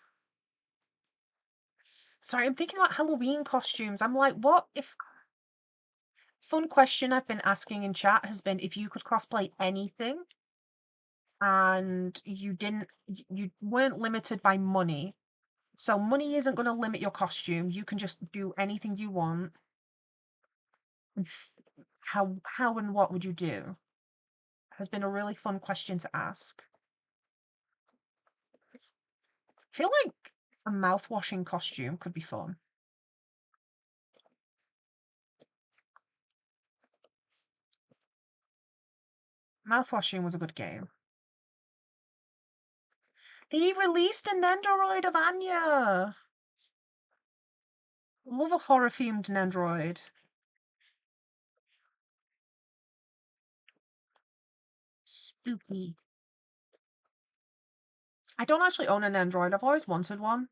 Sorry, I'm thinking about Halloween costumes. I'm like, what if... Fun question I've been asking in chat has been if you could cosplay anything and you weren't limited by money. So money isn't going to limit your costume. You can just do anything you want. How and what would you do? Has been a really fun question to ask. I feel like a mouth-washing costume could be fun. Mouth-washing was a good game. They released an Nendoroid of Anya! Love a horror-themed Nendoroid. Spooky. I don't actually own an Android. I've always wanted one.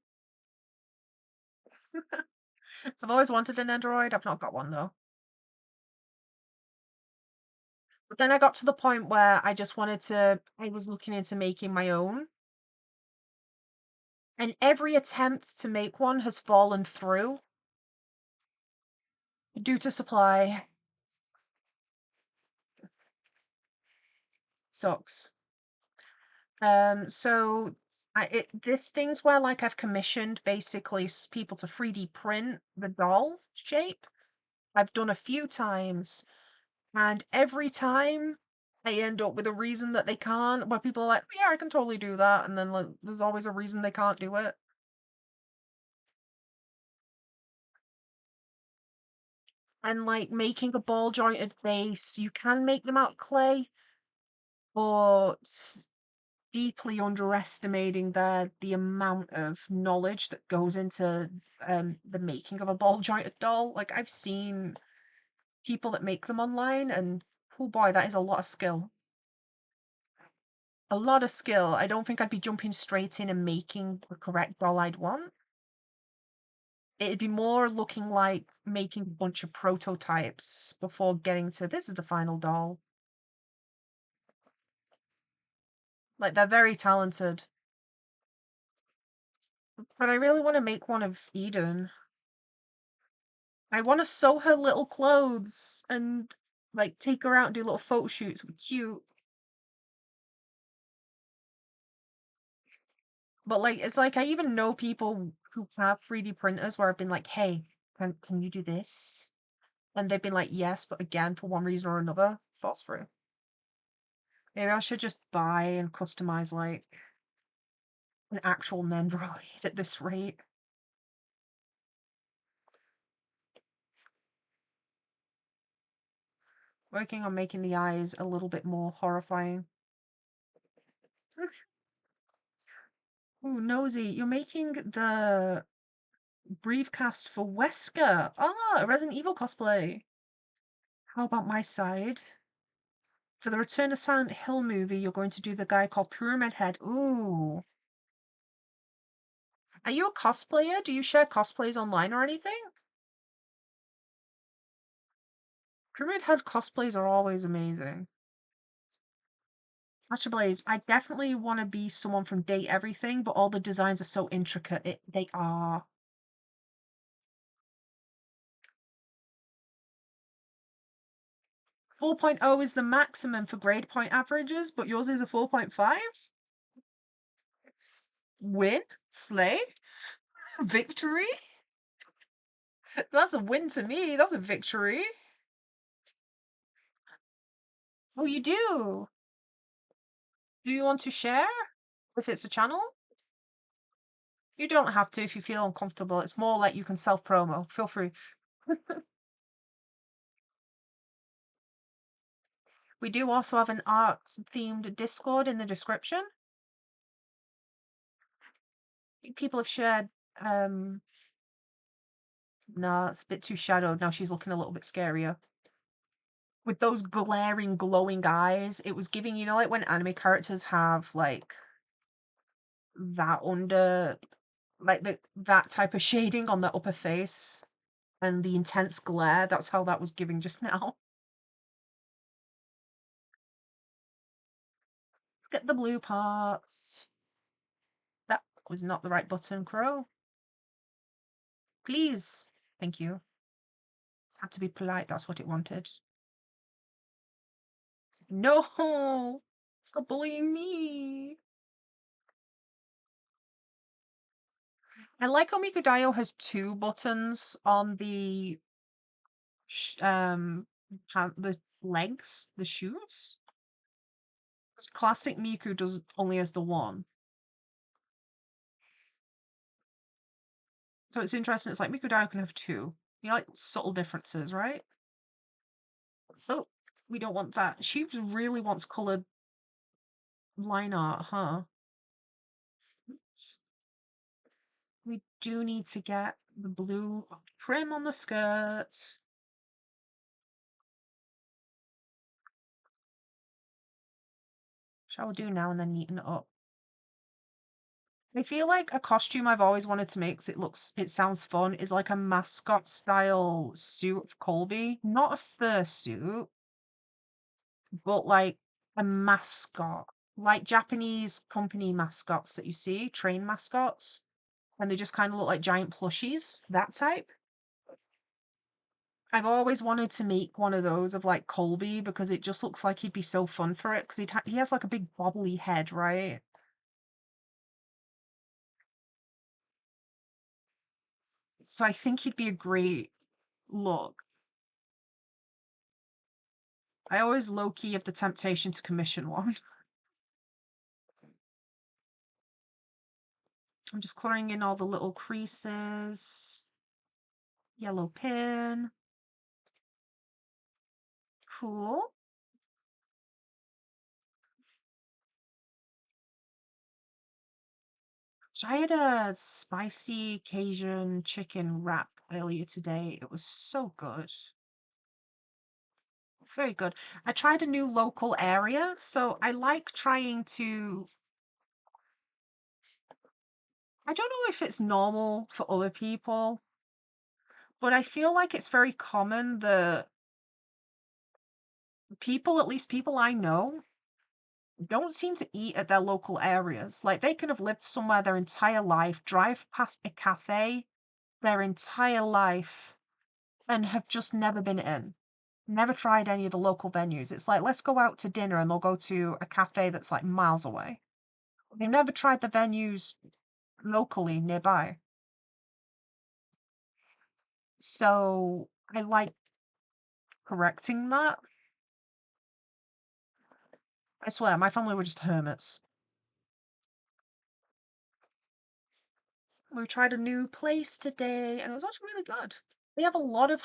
I've always wanted an Android. I've not got one though. But then I got to the point where I just I was looking into making my own. And every attempt to make one has fallen through due to supply. Sucks. So this thing's where like I've commissioned basically people to 3D print the doll shape. I've done a few times, and every time I end up with a reason that they can't, where people are like, "Yeah, I can totally do that," and then like, there's always a reason they can't do it. And like making a ball jointed base, you can make them out of clay, but deeply underestimating the amount of knowledge that goes into the making of a ball jointed doll. Like I've seen people that make them online, and oh boy, that is a lot of skill. A lot of skill. I don't think I'd be jumping straight in and making the correct doll I'd want. It'd be more looking like making a bunch of prototypes before getting to this is the final doll. Like they're very talented. But I really want to make one of Eden. I want to sew her little clothes and like take her out and do little photo shoots. Cute. But like it's like I even know people who have 3D printers where I've been like, hey, can you do this? And they've been like, yes, but again, for one reason or another, falls through. Maybe I should just buy and customize like an actual Nendoroid at this rate. Working on making the eyes a little bit more horrifying. Ooh, Nosy, you're making the briefcast for Wesker. Ah, a Resident Evil cosplay. How about my side? For the Return to Silent Hill movie, you're going to do the guy called Pyramid Head. Ooh. Are you a cosplayer? Do you share cosplays online or anything? Pyramid Head cosplays are always amazing. Astro Blaze, I definitely want to be someone from Date Everything, but all the designs are so intricate. They are. 4.0 is the maximum for grade point averages, but yours is a 4.5? Win? Slay? Victory? That's a win to me. That's a victory. Oh, you do? Do you want to share if it's a channel? You don't have to if you feel uncomfortable. It's more like you can self-promo. Feel free. We do also have an arts-themed Discord in the description. People have shared. No, it's a bit too shadowed. Now she's looking a little bit scarier. With those glaring, glowing eyes, it was giving, you know, like when anime characters have like that under, like that type of shading on the upper face and the intense glare. That's how that was giving just now. Get the blue parts. That was not the right button, Crow. Please. Thank you. Had to be polite. That's what it wanted. No! Stop bullying me! I like how Mikudayo has two buttons on the the legs, the shoes. Classic Miku does only has the one. So it's interesting. It's like Mikudayo can have two. You know, like subtle differences, right? Oh, we don't want that. She really wants coloured line art, huh? We do need to get the blue trim on the skirt. Shall we do now and then neaten it up? I feel like a costume I've always wanted to make 'cause it sounds fun is like a mascot style suit of Colby. Not a fursuit, but like a mascot. Like Japanese company mascots that you see, train mascots, and they just kind of look like giant plushies, that type. I've always wanted to make one of those of like Colby because it just looks like he'd be so fun for it because he has like a big bobbly head, right? So I think he'd be a great look. I always low-key have the temptation to commission one. I'm just coloring in all the little creases. Yellow pin. Cool. So I had a spicy Cajun chicken wrap earlier today. It was so good. Very good. I tried a new local area, so I like trying to. I don't know if it's normal for other people, but I feel like it's very common that people, at least people I know, don't seem to eat at their local areas. Like they can have lived somewhere their entire life, drive past a cafe their entire life, and have just never been in. Never tried any of the local venues. It's like, let's go out to dinner, and they'll go to a cafe that's like miles away. They've never tried the venues locally nearby. So I like correcting that. I swear, my family were just hermits. We tried a new place today, and it was actually really good. They had a lot of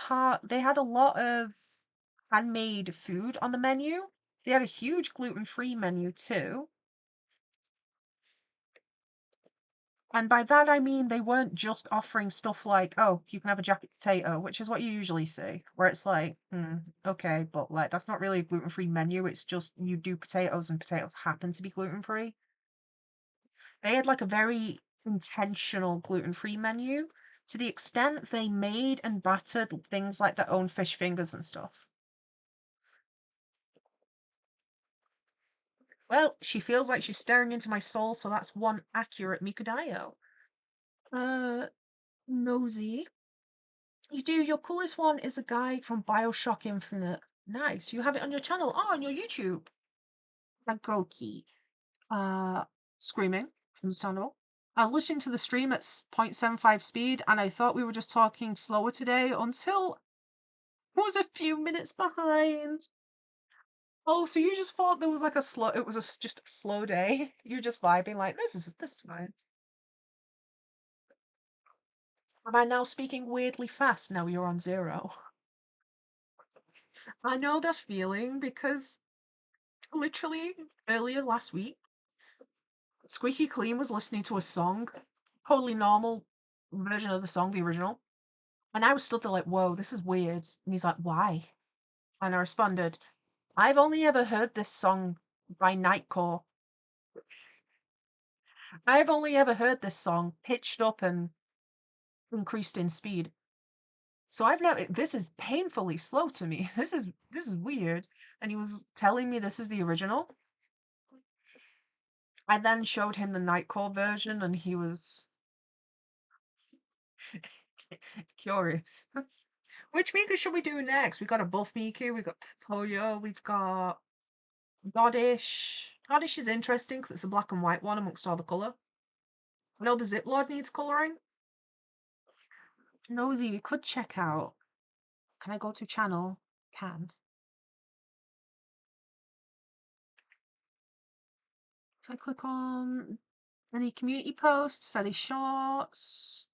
handmade food on the menu. They had a huge gluten-free menu too. And by that I mean they weren't just offering stuff like, oh, you can have a jacket potato, which is what you usually see, where it's like, okay, but like that's not really a gluten-free menu. It's just you do potatoes and potatoes happen to be gluten-free. They had like a very intentional gluten-free menu to the extent they made and battered things like their own fish fingers and stuff. Well, she feels like she's staring into my soul, so that's one accurate Mikudayo. Uh, Nosy. You do. Your coolest one is a guy from Bioshock Infinite. Nice. You have it on your channel. Oh, on your YouTube. Ragoki. Uh, Screaming. Understandable. I was listening to the stream at 0.75 speed, and I thought we were just talking slower today until I was a few minutes behind. Oh, so you just thought there was like a slow, it was just a slow day. You're just vibing like, this is fine. Am I now speaking weirdly fast now you're on 0? I know that feeling because literally earlier last week, Squeaky Clean was listening to a song, totally normal version of the song, the original. And I was stood there like, whoa, this is weird. And he's like, why? And I responded, I've only ever heard this song by Nightcore. I've only ever heard this song pitched up and increased in speed. So I've never, this is painfully slow to me. This is weird. And he was telling me this is the original. I then showed him the Nightcore version and he was curious. Which Miku should we do next? We got a buff Miku, we got Poyo, we've got Goddish. Goddish is interesting because it's a black and white one amongst all the colour. I know the Ziplord needs colouring. Nosy, we could check out. Can I go to channel? Can. If I click on any community posts, any shorts.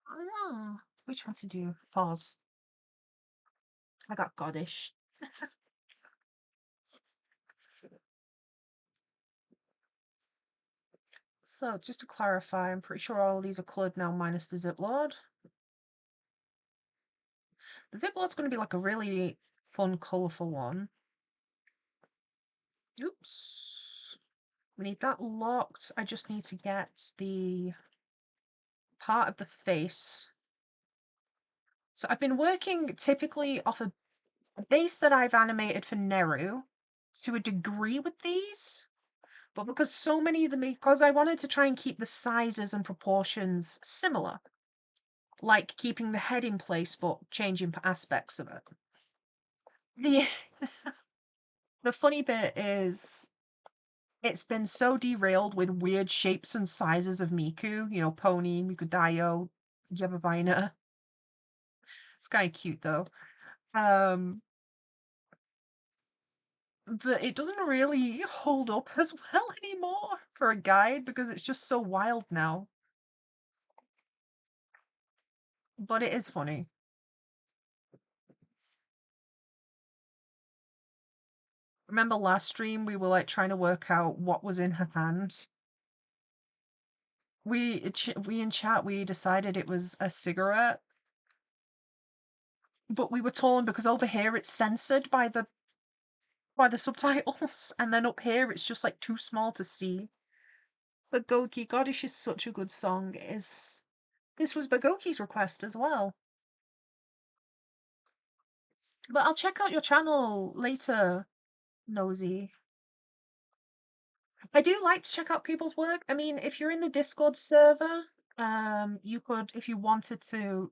Oh yeah. Which one to do? Pause. I got Goddish. So, just to clarify, I'm pretty sure all these are coloured now minus the Ziplord. The Ziplord's going to be like a really fun, colourful one. Oops. We need that locked. I just need to get the part of the face. So I've been working typically off a base that I've animated for Neru to a degree with these. But because so many of them, because I wanted to try and keep the sizes and proportions similar, like keeping the head in place but changing aspects of it. The the funny bit is it's been so derailed with weird shapes and sizes of Miku, you know, Pony, Mikudayo, Yababina. It's kind of cute though. That it doesn't really hold up as well anymore for a guide because it's just so wild now. But it is funny. Remember last stream we were like trying to work out what was in her hand? We in chat we decided it was a cigarette. But we were torn because over here it's censored by the subtitles and then up here it's just like too small to see. But Goki Goddish is such a good song. This was Bagoki's request as well. But I'll check out your channel later, Nosy. I do like to check out people's work. I mean, if you're in the Discord server, you could, if you wanted to,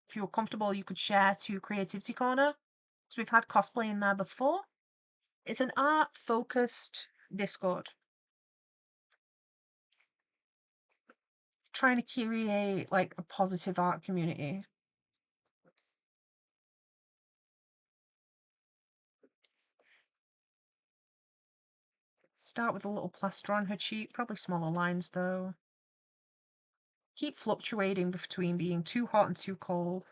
if you were comfortable, you could share to Creativity Corner. So we've had cosplay in there before. It's an art-focused Discord. Trying to create like a positive art community. Start with a little plaster on her cheek, probably smaller lines though. Keep fluctuating between being too hot and too cold.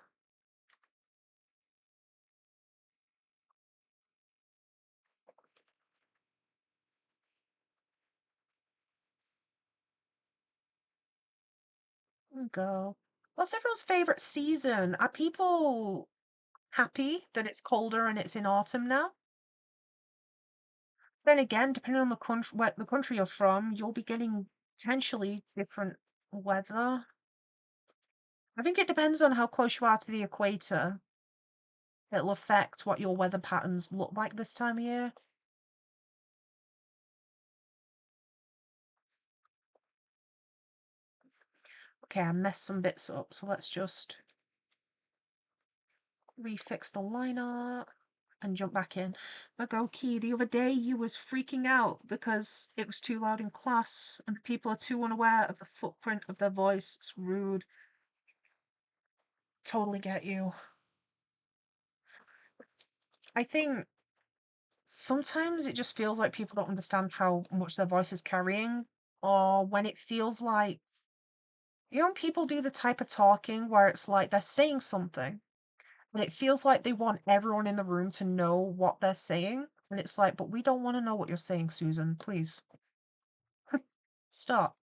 There we go. What's everyone's favourite season? Are people happy that it's colder and it's in autumn now? Then again, depending on the country you're from, you'll be getting potentially different weather. I think it depends on how close you are to the equator. It'll affect what your weather patterns look like this time of year. Okay, I messed some bits up, so let's just refix the line art and jump back in. Magoki, the other day you was freaking out because it was too loud in class and people are too unaware of the footprint of their voice. It's rude. Totally get you. I think sometimes it just feels like people don't understand how much their voice is carrying, or when it feels like, when people do the type of talking where it's like they're saying something and it feels like they want everyone in the room to know what they're saying. And it's like, but we don't want to know what you're saying, Susan. Please stop.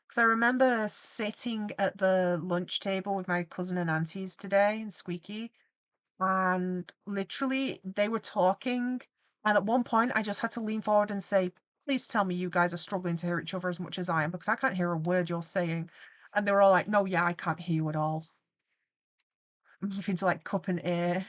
Because I remember sitting at the lunch table with my cousin and aunties today and Squeaky, and literally they were talking. And at one point, I just had to lean forward and say, please tell me you guys are struggling to hear each other as much as I am, because I can't hear a word you're saying. And they were all like, no, yeah, I can't hear you at all. I'm having to like cup an ear.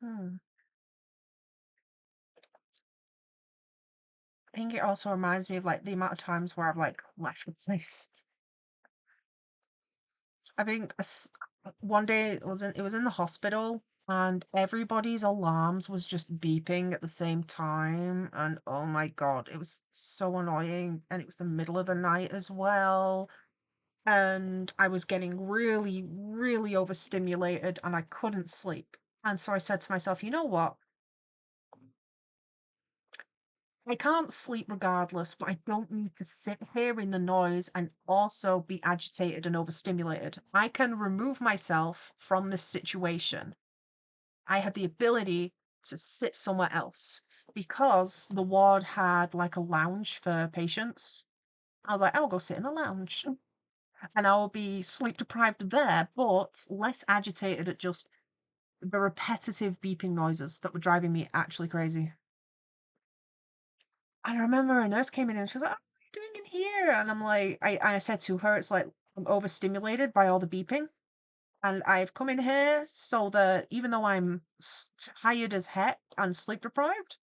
Hmm. I think it also reminds me of like the amount of times where I've like left the place. I think one day it was in the hospital and everybody's alarms was just beeping at the same time, and oh my god, it was so annoying, and it was the middle of the night as well, and I was getting really, really overstimulated and I couldn't sleep. And so I said to myself, you know what? I can't sleep regardless, but I don't need to sit here in the noise and also be agitated and overstimulated. I can remove myself from this situation. I had the ability to sit somewhere else because the ward had like a lounge for patients. I was like, I'll go sit in the lounge and I'll be sleep deprived there, but less agitated at just the repetitive beeping noises that were driving me actually crazy. I remember a nurse came in and she was like, "Oh, what are you doing in here?" And I'm like, I said to her, it's like I'm overstimulated by all the beeping. And I've come in here so that even though I'm tired as heck and sleep deprived,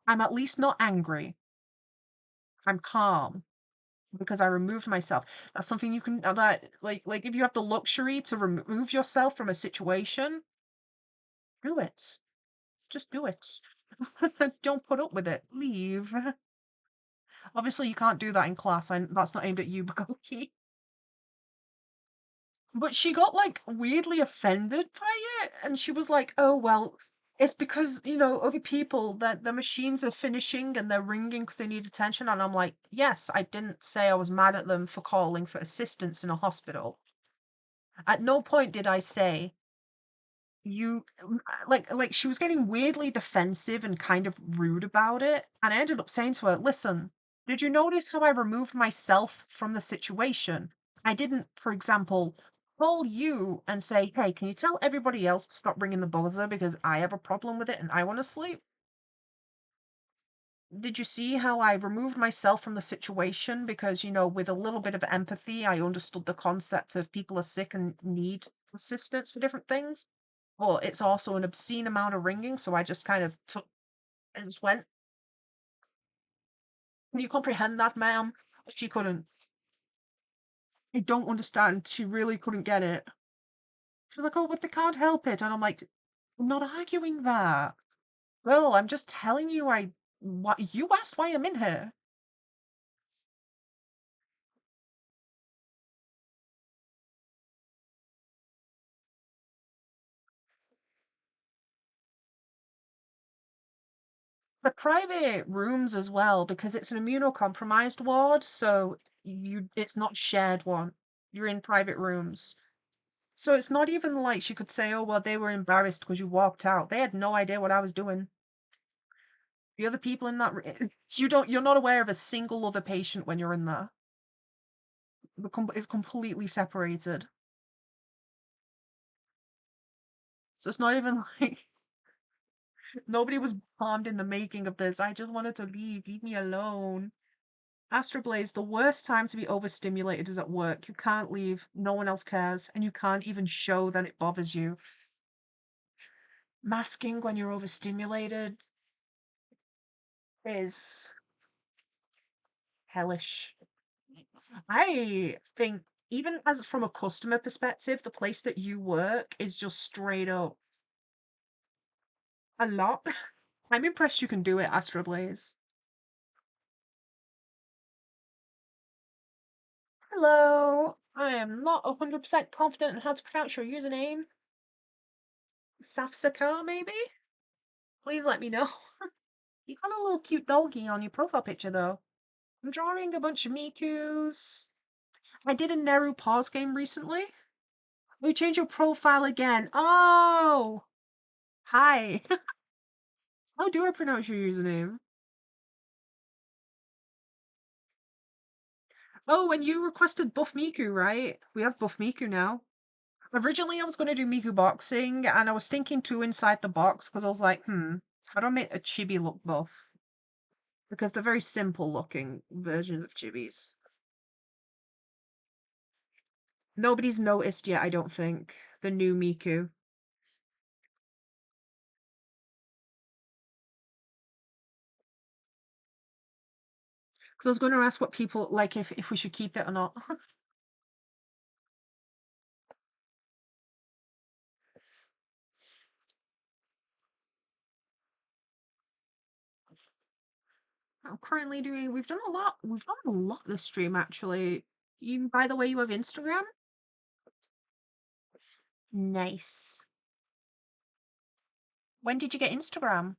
I'm at least not angry. I'm calm because I removed myself. That's something you can, that like if you have the luxury to remove yourself from a situation, do it. Just do it. Don't put up with it. Leave. Obviously, you can't do that in class. That's not aimed at you, Bakoki. But she got like weirdly offended by it, and she was like, "Oh well, it's because other people that the machines are finishing and they're ringing because they need attention." And I'm like, "Yes, I didn't say I was mad at them for calling for assistance in a hospital. At no point did I say you like she was getting weirdly defensive and kind of rude about it, and I ended up saying to her, "Listen, did you notice how I removed myself from the situation? I didn't, for example, call you and say, 'Hey, can you tell everybody else to stop ringing the buzzer because I have a problem with it and I want to sleep?' Did you see how I removed myself from the situation because, with a little bit of empathy, I understood the concept of people are sick and need assistance for different things? But it's also an obscene amount of ringing, so I just kind of took and just went, 'Can you comprehend that, ma'am?' She couldn't. I don't understand. She really couldn't get it. She was like, 'Oh, but they can't help it.' And I'm like, I'm not arguing that. Well, I'm just telling you what you asked why I'm in here. The private rooms as well, because it's an immunocompromised ward, so it's not shared one. You're in private rooms. So it's not even like she could say, "Oh, well, they were embarrassed because you walked out." They had no idea what I was doing. The other people in that you're not aware of a single other patient when you're in there. It's completely separated. So it's not even like Nobody was harmed in the making of this. I just wanted to leave. Leave me alone. Astroblaze, the worst time to be overstimulated is at work. You can't leave. No one else cares. And you can't even show that it bothers you. Masking when you're overstimulated is hellish. I think even as from a customer perspective, the place that you work is just straight up a lot. I'm impressed you can do it, Astroblaze. Hello. I am not 100% confident in how to pronounce your username. Safsaka, maybe? Please let me know. You got a little cute doggy on your profile picture, though. I'm drawing a bunch of Mikus. I did a Neru pause game recently. We changed your profile again. Oh! Hi. How do I pronounce your username? Oh, and you requested Buff Miku, right? We have Buff Miku now. Originally, I was going to do Miku boxing, and I was thinking two inside the box because I was like, how do I make a chibi look buff? Because they're very simple looking versions of chibis. Nobody's noticed yet, I don't think, the new Miku. Because I was going to ask what people like if we should keep it or not. I'm currently doing. We've done a lot. We've done a lot this stream actually. You, by the way, you have Instagram. Nice. When did you get Instagram?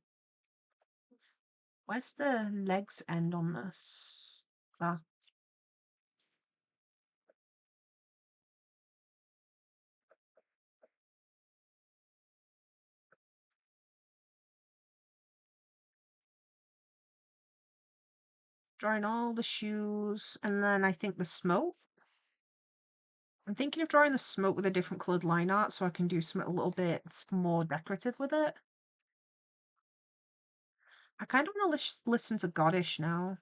Where's the legs end on this? Ah, drawing all the shoes, and then I think the smoke. I'm thinking of drawing the smoke with a different coloured line art so I can do something a little bit more decorative with it. I kind of want to listen to Goddish now.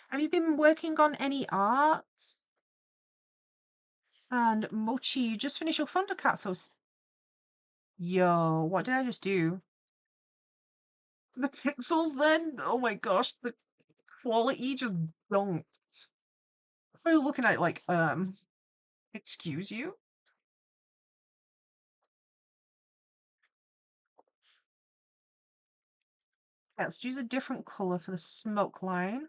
Have you been working on any art? And Mochi, you just finished your Thundercat, so yo, what did I just do? The pixels then? Oh my gosh, the quality just dunked. I was looking at it like, excuse you? Let's use a different colour for the smoke line.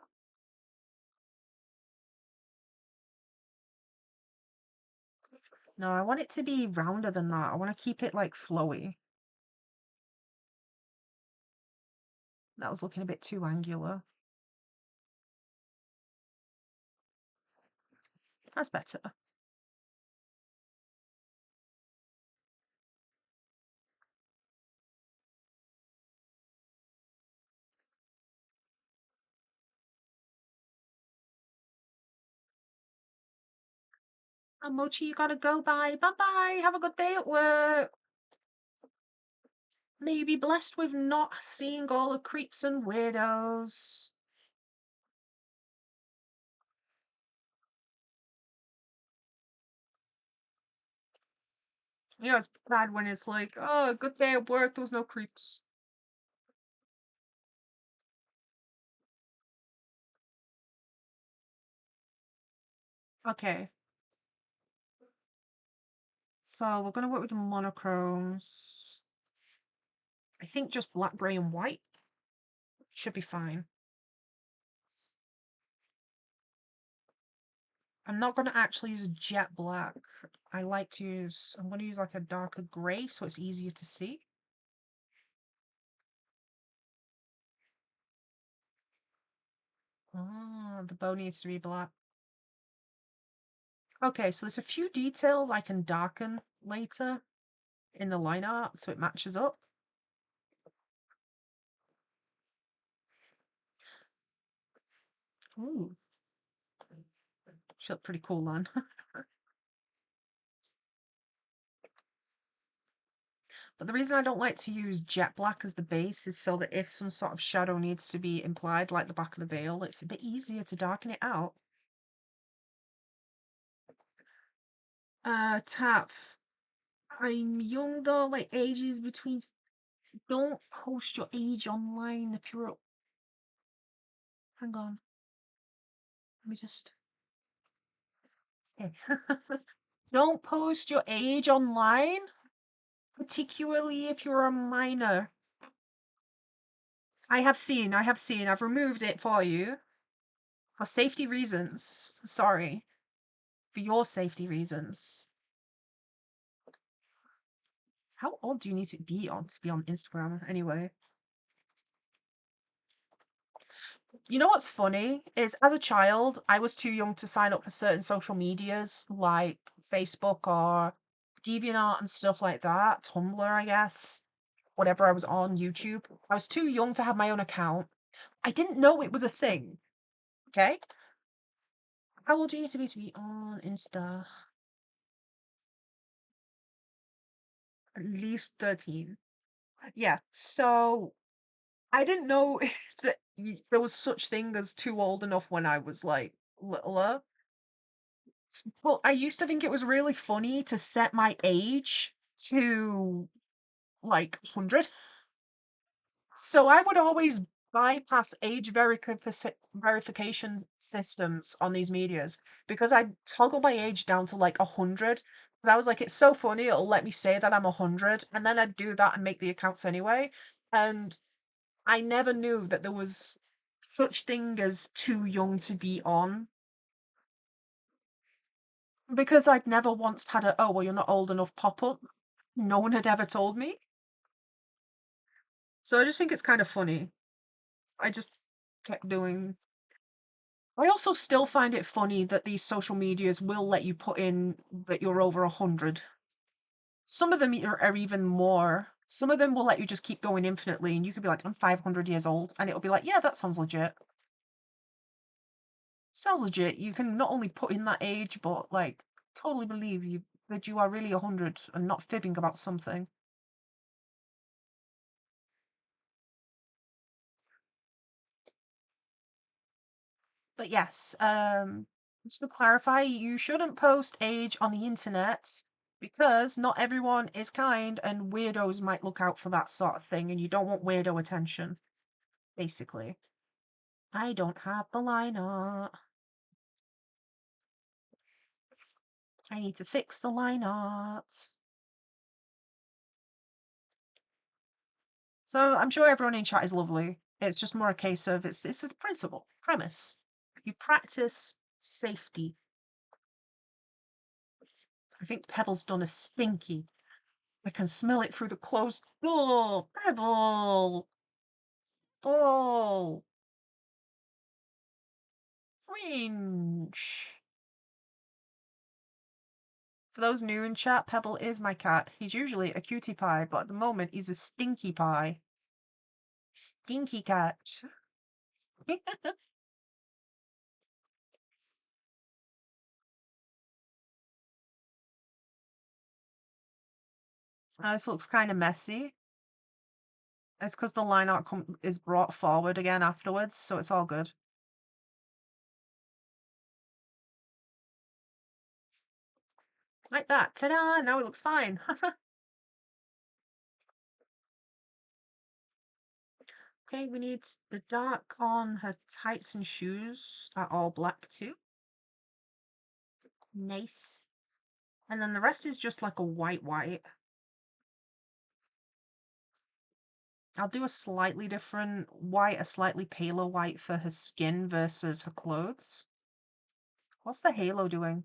No, I want it to be rounder than that. I want to keep it like flowy. That was looking a bit too angular. That's better. And Mochi, you gotta go. Bye. Bye bye. Have a good day at work. May you be blessed with not seeing all the creeps and weirdos. You know, it's bad when it's like, oh, good day at work, there was no creeps. Okay. So we're gonna work with the monochromes. I think just black, grey, and white should be fine. I'm not gonna actually use a jet black. I like to use, I'm gonna use like a darker grey so it's easier to see. Ah, the bow needs to be black. Okay, so there's a few details I can darken later in the line art so it matches up. Ooh, she looked pretty cool then. But the reason I don't like to use jet black as the base is so that if some sort of shadow needs to be implied, like the back of the veil, it's a bit easier to darken it out. Tap. I'm young though, my age is between... Don't post your age online if you're... Hang on. Let me just... Okay. Don't post your age online, particularly if you're a minor. I have seen. I've removed it for you. For safety reasons. Sorry. For your safety reasons. How old do you need to be on Instagram anyway? You know what's funny is as a child, I was too young to sign up for certain social medias like Facebook or DeviantArt and stuff like that. Tumblr, I guess. Whatever I was on, YouTube. I was too young to have my own account. I didn't know it was a thing. Okay? How old do you need to be on Insta? At least 13. Yeah, so I didn't know that there was such thing as too old enough when I was like littler. Well, I used to think it was really funny to set my age to like 100. So I would always bypass age verification systems on these medias because I'd toggle my age down to like 100. I was like, it's so funny, it'll let me say that I'm 100, and then I'd do that and make the accounts anyway. And I never knew that there was such thing as too young to be on because I'd never once had a, oh, well, you're not old enough pop up. No one had ever told me. So I just think it's kind of funny. I just kept doing. I also still find it funny that these social medias will let you put in that you're over 100. Some of them are even more. Some of them will let you just keep going infinitely, and you could be like, I'm 500 years old, and it'll be like, yeah, that sounds legit. Sounds legit. You can not only put in that age, but like totally believe you that you are really 100 and not fibbing about something. But yes, just to clarify, you shouldn't post age on the internet because not everyone is kind and weirdos might look out for that sort of thing and you don't want weirdo attention, basically. I don't have the line art. I need to fix the line art. So I'm sure everyone in chat is lovely. It's just more a case of it's a principle, premise. You practice safety. I think Pebble's done a stinky. I can smell it through the closed door. Pebble! Oh! Fringe! For those new in chat, Pebble is my cat. He's usually a cutie pie, but at the moment he's a stinky pie. Stinky cat. This looks kind of messy. It's because the line art is brought forward again afterwards, so it's all good. Like that. Ta-da! Now it looks fine. Okay, we need the dark on her tights and shoes are all black too. Nice. And then the rest is just like a white. I'll do a slightly different white, a slightly paler white for her skin versus her clothes. What's the halo doing?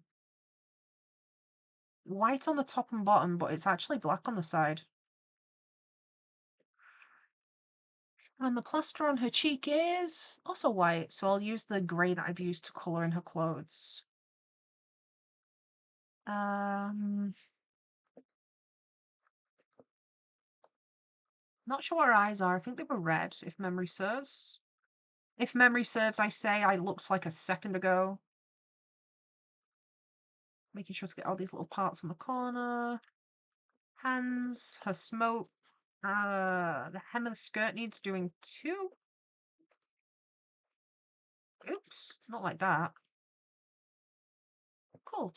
White on the top and bottom, but it's actually black on the side. And the plaster on her cheek is also white, so I'll use the grey that I've used to colour in her clothes. Not sure what her eyes are. I think they were red, if memory serves. If memory serves, I say I looked like a second ago. Making sure to get all these little parts on the corner. Hands, her smoke. The hem of the skirt needs doing too. Oops, not like that. Cool.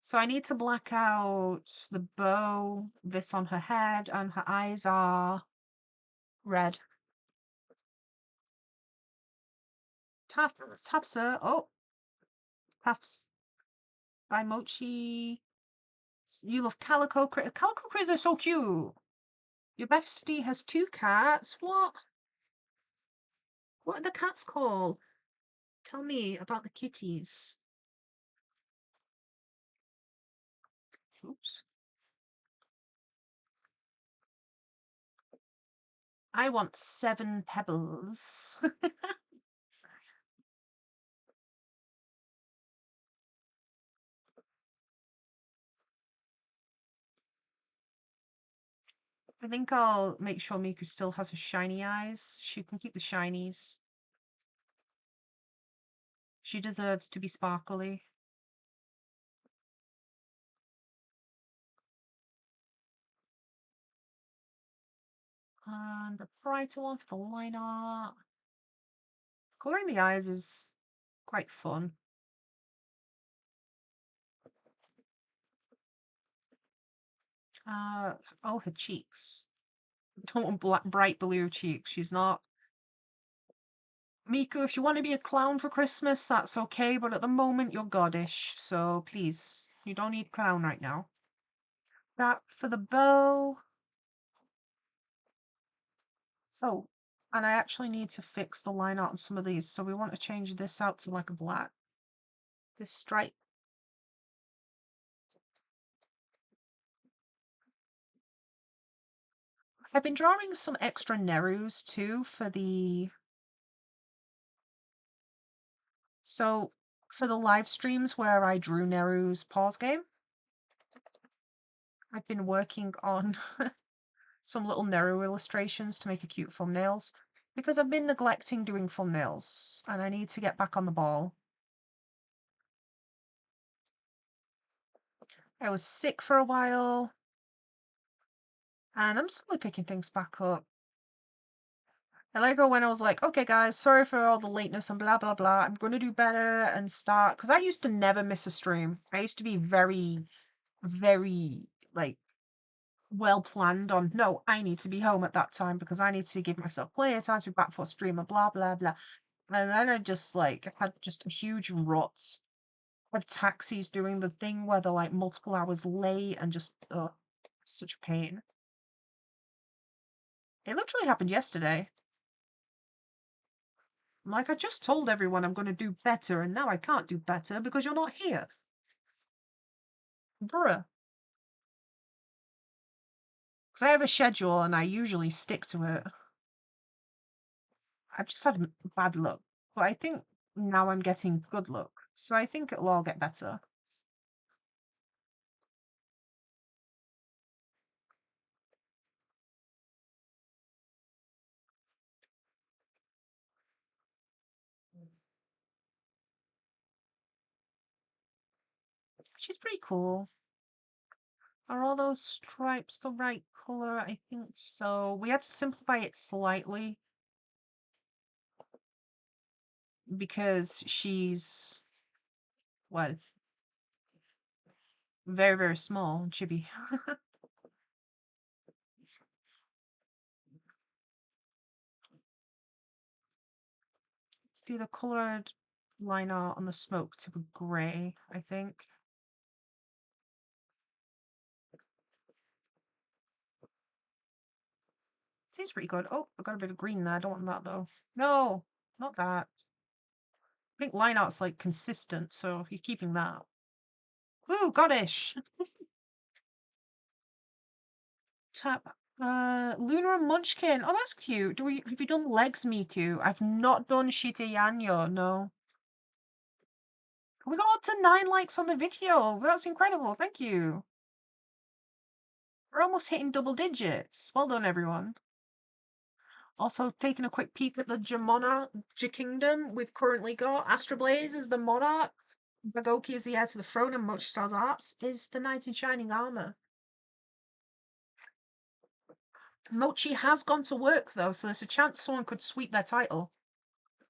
So I need to black out the bow, this on her head, and her eyes are red. Tap, sir. Oh, taps. By Mochi. You love Calico Critters. Calico Critters are so cute. Your bestie has 2 cats. What? What are the cats called? Tell me about the kitties. Oops. I want 7 pebbles. I think I'll make sure Miku still has her shiny eyes. She can keep the shinies. She deserves to be sparkly. And a brighter one for the line art. Colouring the eyes is quite fun. Oh, her cheeks. Don't want bright blue cheeks. She's not. Miku, if you want to be a clown for Christmas, that's okay, but at the moment you're goddish, so please, you don't need clown right now. That for the bow. Oh, and I actually need to fix the line art on some of these, so we want to change this out to like a black. This stripe. I've been drawing some extra Nerus too for the... So, for the live streams where I drew Neru's pause game, I've been working on some little Neru illustrations to make a cute thumbnails because I've been neglecting doing thumbnails and I need to get back on the ball. I was sick for a while and I'm slowly picking things back up. I like it when I was like, okay guys, sorry for all the lateness and blah blah blah. I'm going to do better and start, because I used to never miss a stream. I used to be very, very like well planned on, no, I need to be home at that time because I need to give myself plenty of time to be back for a stream and blah blah blah. And then I just like had just a huge rut of taxis doing the thing where they're like multiple hours late and just such a pain. It literally happened yesterday. Like, I just told everyone I'm going to do better, and now I can't do better because you're not here. Bruh. Because I have a schedule and I usually stick to it. I've just had bad luck. But I think now I'm getting good luck. So I think it'll all get better. She's pretty cool. Are all those stripes the right color? I think so. We had to simplify it slightly because she's, well, very, very small, chibi. Let's do the colored line art on the smoke to be grey, I think. Seems pretty good. Oh, I got a bit of green there. I don't want that though. No, not that. I think line art's like consistent, so you're keeping that. Ooh, goddish. Tap. Luna and Munchkin. Oh, that's cute. Have you done legs, Miku? I've not done Shiteyanyo, no. We got up to 9 likes on the video. That's incredible. Thank you. We're almost hitting double digits. Well done, everyone. Also, taking a quick peek at the Kingdom, we've currently got Astra Blaze is the Monarch, Bagoki is the heir to the throne, and Mochi Star's Arts is the Knight in Shining Armor. Mochi has gone to work though, so there's a chance someone could sweep their title.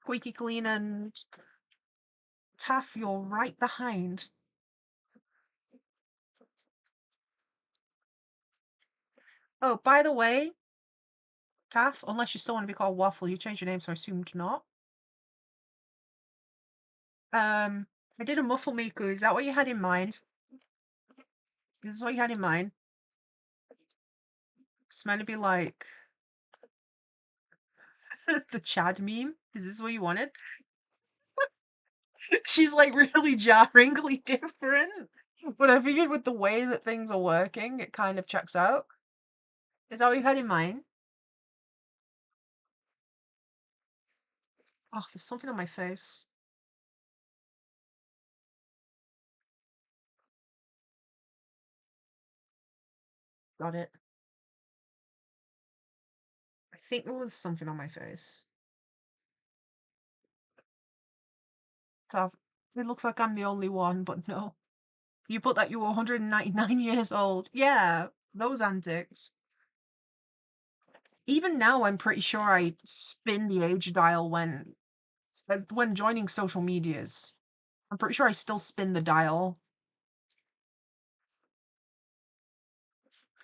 Squeaky Clean and Taff, you're right behind. Oh, by the way, Taff, unless you still want to be called Waffle, you changed your name, so I assumed not. I did a muscle Miku. Is that what you had in mind? Is this what you had in mind? It's meant to be like the Chad meme. Is this what you wanted? She's like really jarringly different. But I figured with the way that things are working, it kind of checks out. Is that what you had in mind? Oh, there's something on my face. Got it. I think there was something on my face. So it looks like I'm the only one, but no. You put that you were 199 years old. Yeah, those antics. Even now, I'm pretty sure I spin the age dial when joining social medias. I'm pretty sure I still spin the dial.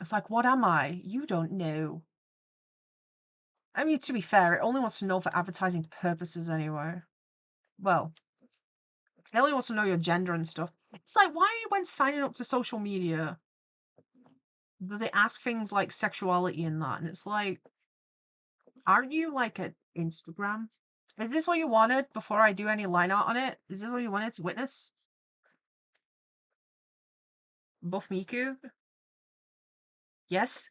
It's like, what am I? You don't know. I mean, to be fair, it only wants to know for advertising purposes anyway. Well, it only wants to know your gender and stuff. It's like, why when signing up to social media, does it ask things like sexuality and that? And it's like, aren't you like at Instagram? Is this what you wanted before I do any line art on it? Is this what you wanted to witness? Buff Miku? Yes?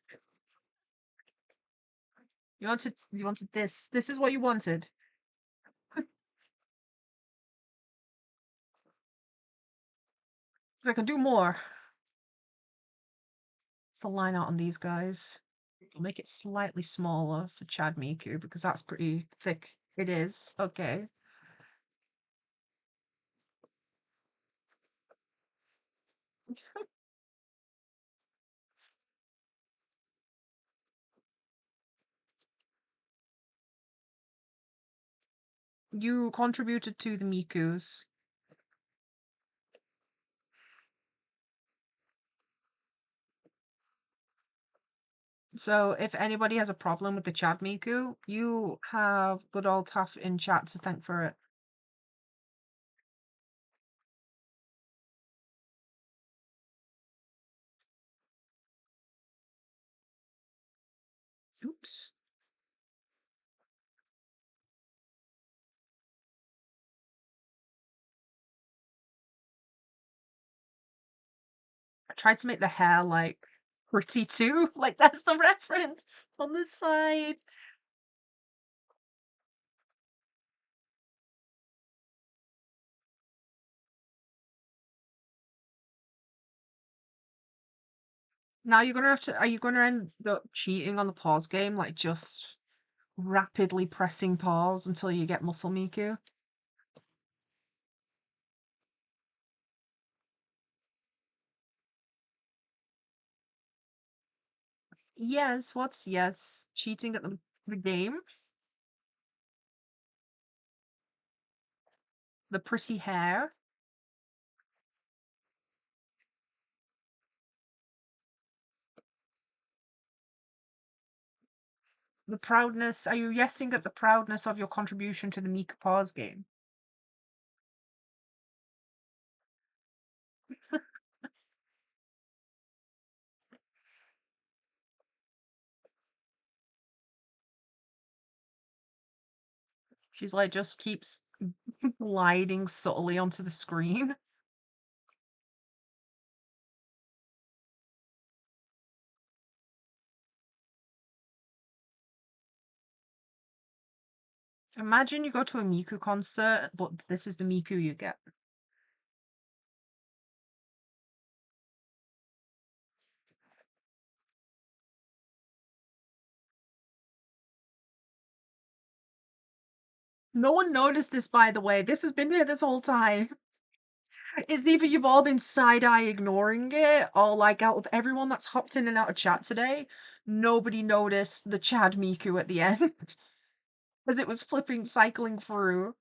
You wanted this. This is what you wanted. I can do more. It's a line art on these guys. I'll make it slightly smaller for Chad Miku because that's pretty thick. It is. Okay. You contributed to the Mikus. So if anybody has a problem with the Chad Miku, you have good old Taff in chat to thank for it. Oops. I tried to make the hair like pretty too. Like that's the reference on the side. Now you're gonna have to. Are you gonna end up cheating on the pause game? Like just rapidly pressing pause until you get Muscle Miku? Yes. What's yes? Cheating at the game? The pretty hair? The proudness? Are you yesing at the proudness of your contribution to the Miku pause game? She's like just keeps gliding subtly onto the screen. Imagine you go to a Miku concert, but this is the Miku you get. No one noticed this, by the way. This has been here this whole time. It's either you've all been side-eye ignoring it, or like out of everyone that's hopped in and out of chat today, nobody noticed the Chad Miku at the end as it was flipping, cycling through.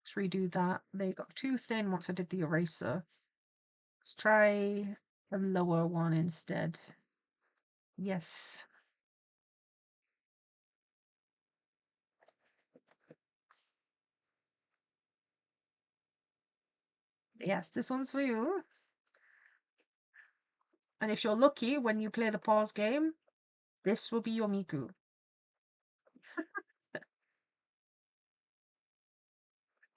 Let's redo that. They got too thin once I did the eraser. Let's try a lower one instead. Yes. Yes, this one's for you. And if you're lucky, when you play the pause game, this will be your Miku.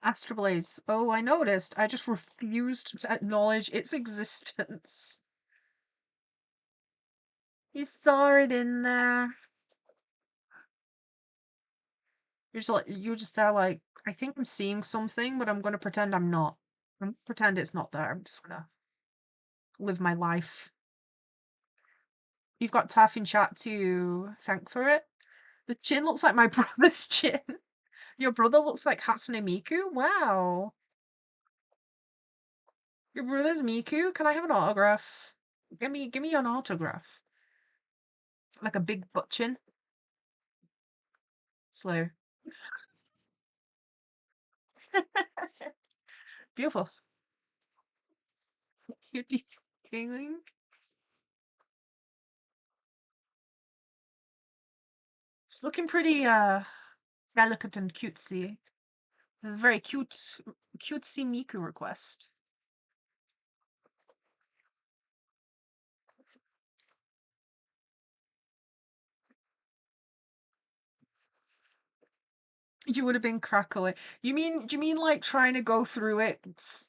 Astral Blaze. Oh, I noticed. I just refused to acknowledge its existence. You saw it in there. You're just there like, I think I'm seeing something, but I'm gonna pretend I'm not. I'm pretend it's not there. I'm just gonna live my life. You've got Taff in chat to thank for it. The chin looks like my brother's chin. Your brother looks like Hatsune Miku? Wow. Your brother's Miku? Can I have an autograph? Give me an autograph. Like a big butt chin. Slow. Beautiful. Cutie Kingling. It's looking pretty delicate and cutesy. This is a very cutesy Miku request. You would have been crackling. Do you mean like trying to go through it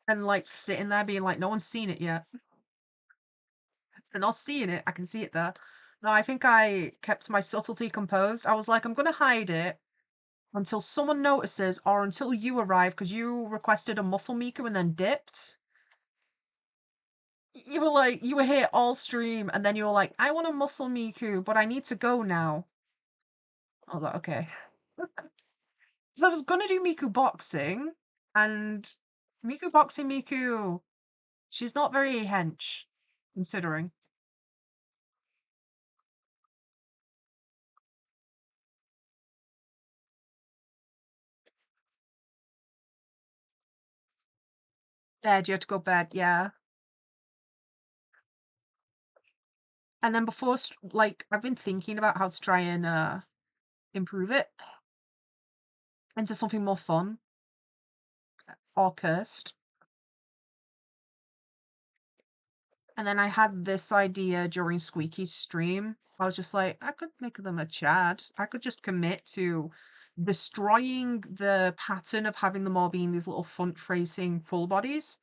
and like sitting there being like, no one's seen it yet? They're not seeing it. I can see it there. No, I think I kept my subtlety composed. I was like, I'm gonna hide it until someone notices or until you arrive because you requested a muscle Miku and then dipped. You were here all stream and then you were like, I want a muscle Miku, but I need to go now. I was like, okay. So I was gonna do Miku boxing, and Miku boxing Miku, she's not very hench, considering. Bed, you have to go bed, yeah. And then before, like, I've been thinking about how to try and improve it into something more fun or cursed. And then I had this idea during Squeaky's stream. I was just like, I could make them a Chad. I could just commit to destroying the pattern of having them all being these little front-facing full bodies.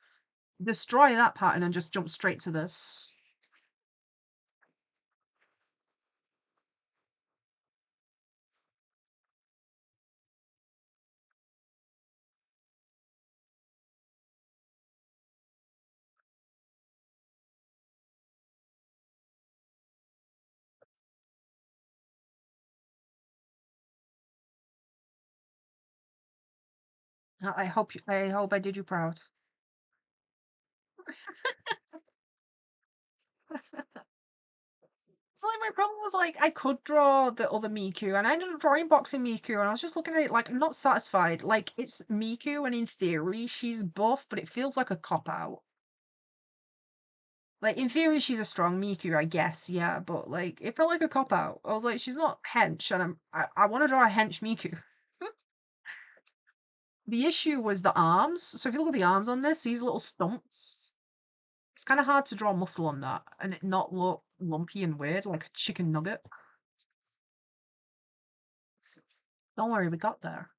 Destroy that pattern and just jump straight to this. I hope I did you proud. It's like my problem was like I could draw the other Miku and I ended up drawing boxing Miku and I was just looking at it like I'm not satisfied. Like it's Miku and in theory she's buff, but it feels like a cop out. Like in theory she's a strong Miku, I guess, yeah, but like it felt like a cop out. I was like, she's not hench and I want to draw a hench Miku. The issue was the arms. So if you look at the arms on this, these little stumps. It's kind of hard to draw muscle on that and it not look lumpy and weird like a chicken nugget. Don't worry, we got there.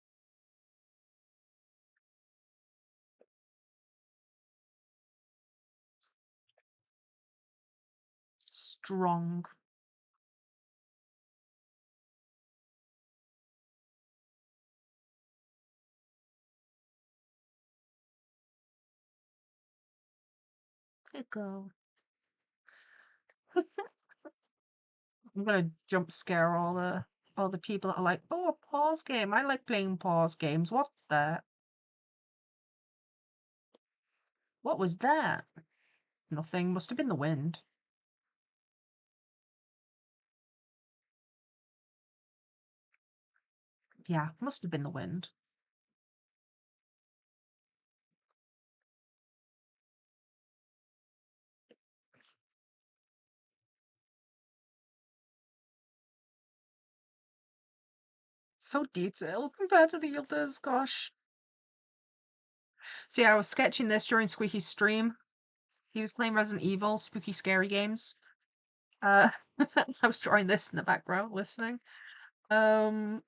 Strong. Let go. I'm gonna jump scare all the people that are like, oh, a pause game. I like playing pause games. What's that? What was that? Nothing. Must have been the wind. Yeah, must have been the wind. So detailed compared to the others, gosh. So yeah, I was sketching this during Squeaky's stream. He was playing Resident Evil, spooky, scary games. Uh, I was drawing this in the background, listening. Um,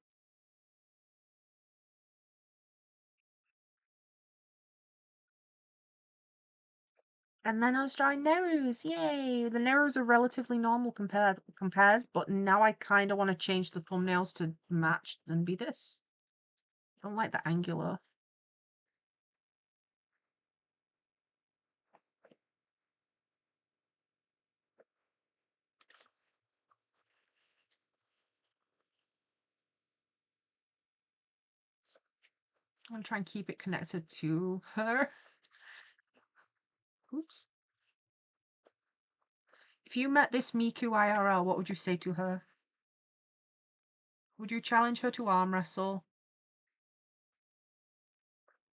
and then I was drawing Nerus. Yay! The Nerus are relatively normal compared, but now I kind of want to change the thumbnails to match and be this. I don't like the angular. I'm gonna try and keep it connected to her. Oops. If you met this Miku IRL, what would you say to her? Would you challenge her to arm wrestle?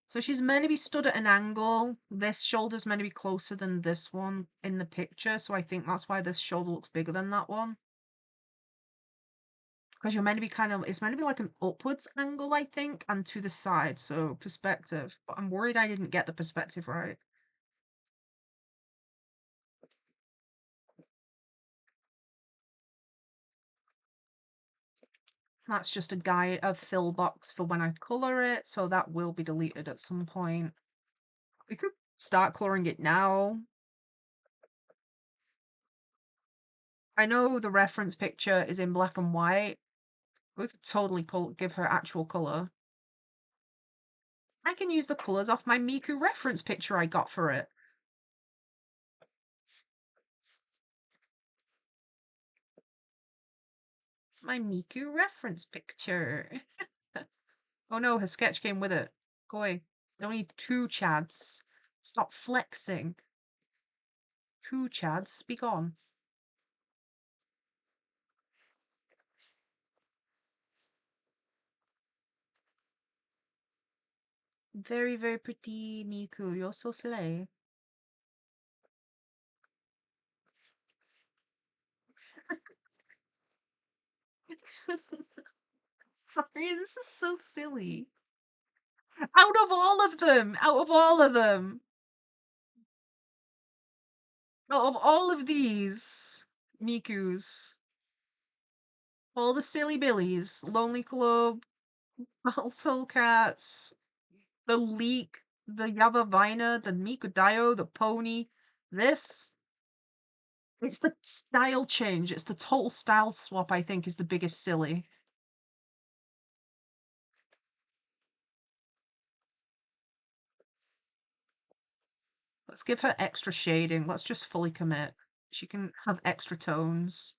So she's meant to be stood at an angle. This shoulder's meant to be closer than this one in the picture, so I think that's why this shoulder looks bigger than that one. Because you're meant to be it's meant to be like an upwards angle, I think, and to the side, so perspective. But I'm worried I didn't get the perspective right. That's just a guide, a fill box for when I color it, so that will be deleted at some point. We could start coloring it now. I know the reference picture is in black and white. We could totally give her actual color. I can use the colors off my Miku reference picture I got for it. My Miku reference picture. Oh no, her sketch came with it. Go away. I need 2 Chads. Stop flexing. 2 Chads, be gone. Very, very pretty, Miku. You're so slay. Sorry, this is so silly. Out of all of them! Out of all of them! Out of all of these Mikus, all the silly billies, Lonely Club, Household Cats, the Leak, the Yabavina, the Mikudayo, the Pony, this, it's the style change. It's the total style swap, I think, is the biggest silly. Let's give her extra shading. Let's just fully commit. She can have extra tones.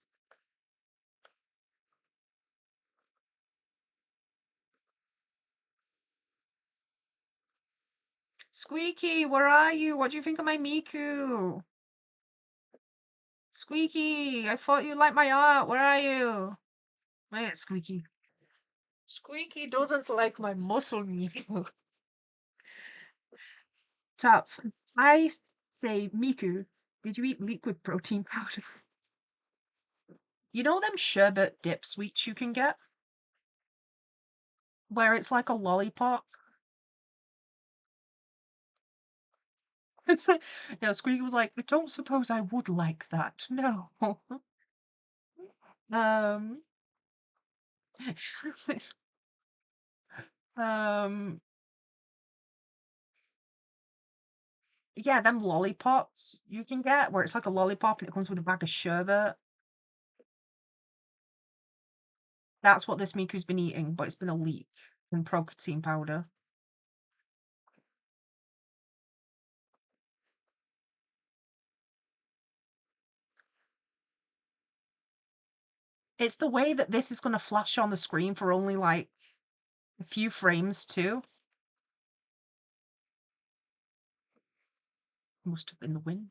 Squeaky, where are you? What do you think of my Miku? Squeaky, I thought you liked my art. Where are you? Wait, Squeaky. Squeaky doesn't like my muscle Miku. Tap. I say, Miku, did you eat liquid protein powder? You know them sherbet dip sweets you can get? Where it's like a lollipop? Yeah, Squeaky was like, I don't suppose I would like that. No. um, um, yeah, them lollipops you can get where it's like a lollipop and it comes with a bag of sherbet. That's what this Miku's been eating, but it's been a leak in protein powder. It's the way that this is going to flash on the screen for only like a few frames too. Must have been the wind.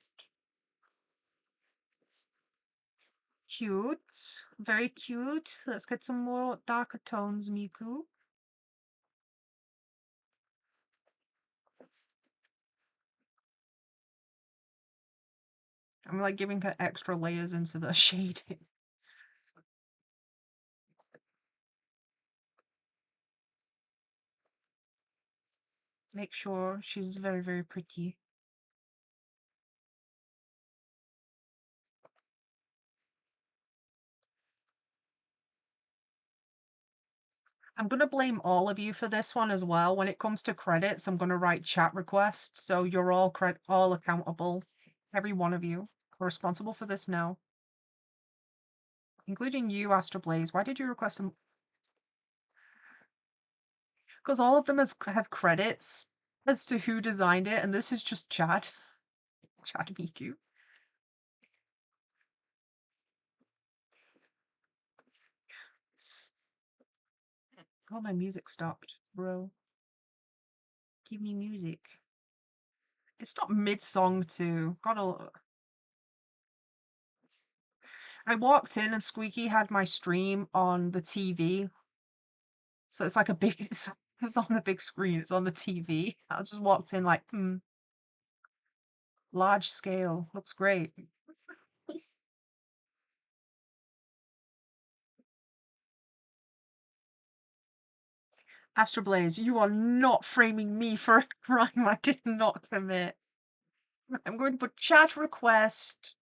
Cute. Very cute. Let's get some more darker tones, Miku. I'm like giving her extra layers into the shading. Make sure she's very, very pretty. I'm going to blame all of you for this one as well. When it comes to credits, I'm going to write chat requests, so you're all accountable. Every one of you are responsible for this now. Including you, Astro Blaze. Why did you request them? Because all of them have credits as to who designed it, and this is just Chad. Chad Miku. Oh, my music stopped, bro. Give me music. It stopped mid-song too. I walked in and Squeaky had my stream on the TV. So it's like it's on a big screen. It's on the TV. I just walked in like, large scale. Looks great. Astro Blaze, you are not framing me for a crime I did not commit. I'm going to put chat request,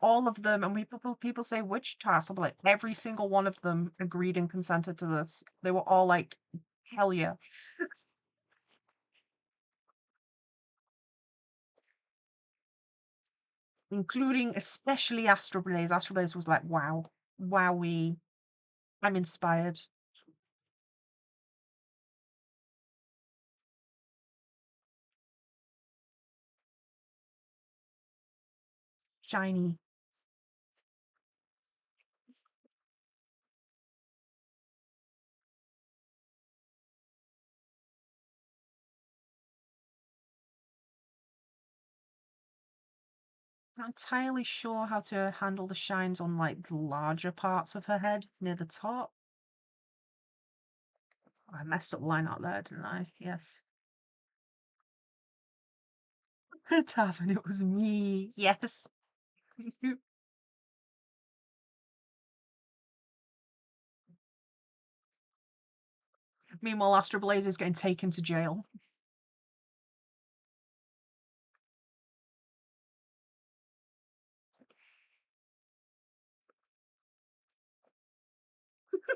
all of them. And people say which task. I'm like, every single one of them agreed and consented to this. They were all like, hell yeah. Including especially Astro Blaze. Astro Blaze was like, wow, wowee. I'm inspired. Shiny. Not entirely sure how to handle the shines on like the larger parts of her head near the top. I messed up line out there, didn't I? Yes. Tavern, it was me. Yes. Meanwhile, Astro Blaze is getting taken to jail.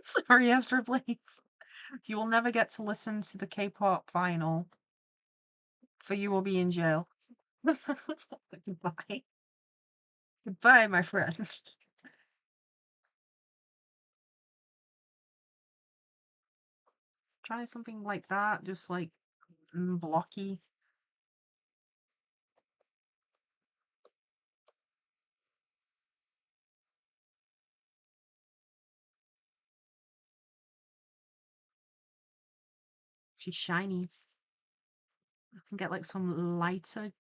Sorry, Astro Blaze. You will never get to listen to the K-pop final, for you will be in jail. Goodbye. Goodbye, my friend. Try something like that, just like blocky. She's shiny. I can get like some lighter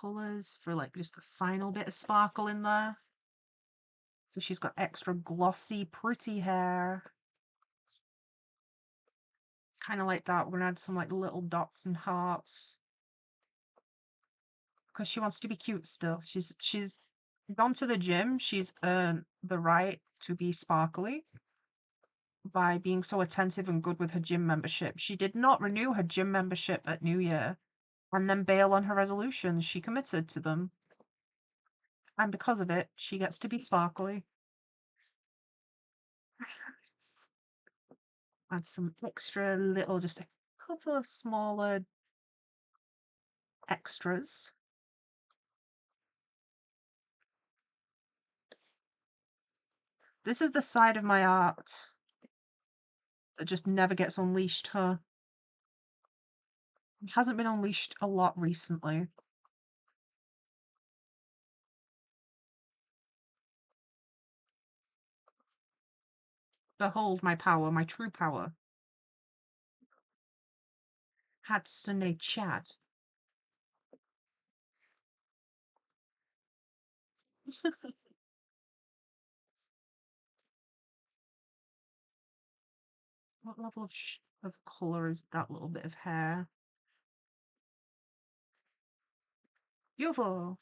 colors for like just a final bit of sparkle in there. So she's got extra glossy, pretty hair. Kind of like that. We're gonna add some like little dots and hearts. Because she wants to be cute still. She's gone to the gym. She's earned the right to be sparkly by being so attentive and good with her gym membership. She did not renew her gym membership at New Year and then bail on her resolutions. She committed to them. And because of it, she gets to be sparkly. Add some extra little, just a couple of smaller extras. This is the side of my art that just never gets unleashed, huh? It hasn't been unleashed a lot recently. Behold my power, my true power. Hatsune Chad. What level of colour is that little bit of hair? Beautiful.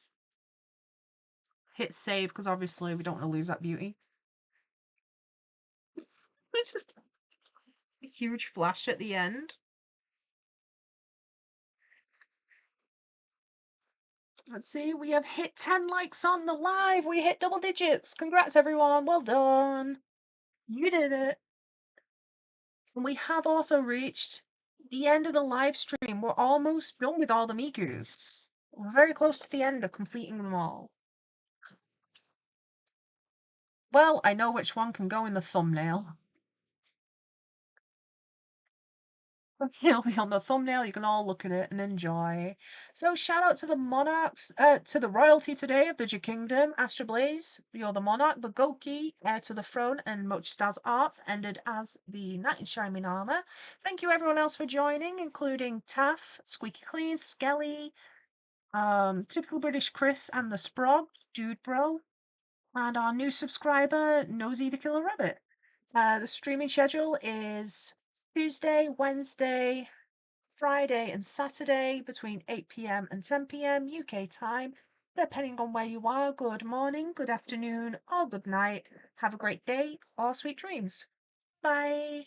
Hit save because obviously we don't want to lose that beauty. It's just a huge flash at the end. Let's see, we have hit 10 likes on the live. We hit double digits. Congrats, everyone. Well done. You did it. And we have also reached the end of the live stream. We're almost done with all the Mikus. We're very close to the end of completing them all. Well, I know which one can go in the thumbnail. It'll be on the thumbnail. You can all look at it and enjoy. So shout out to the monarchs, to the royalty today of the J Kingdom, Astra Blaze, you're the monarch, Bagoki, heir to the throne, and Mochstar's art ended as the knight in shining armor. Thank you everyone else for joining, including Taff, Squeaky Clean, Skelly, Typical British Chris, and the Sprog, Dude Bro, and our new subscriber, Nosy the Killer Rabbit. The streaming schedule is Tuesday, Wednesday, Friday and Saturday between 8 p.m. and 10 p.m. UK time, depending on where you are. Good morning, good afternoon, or good night. Have a great day or sweet dreams. Bye.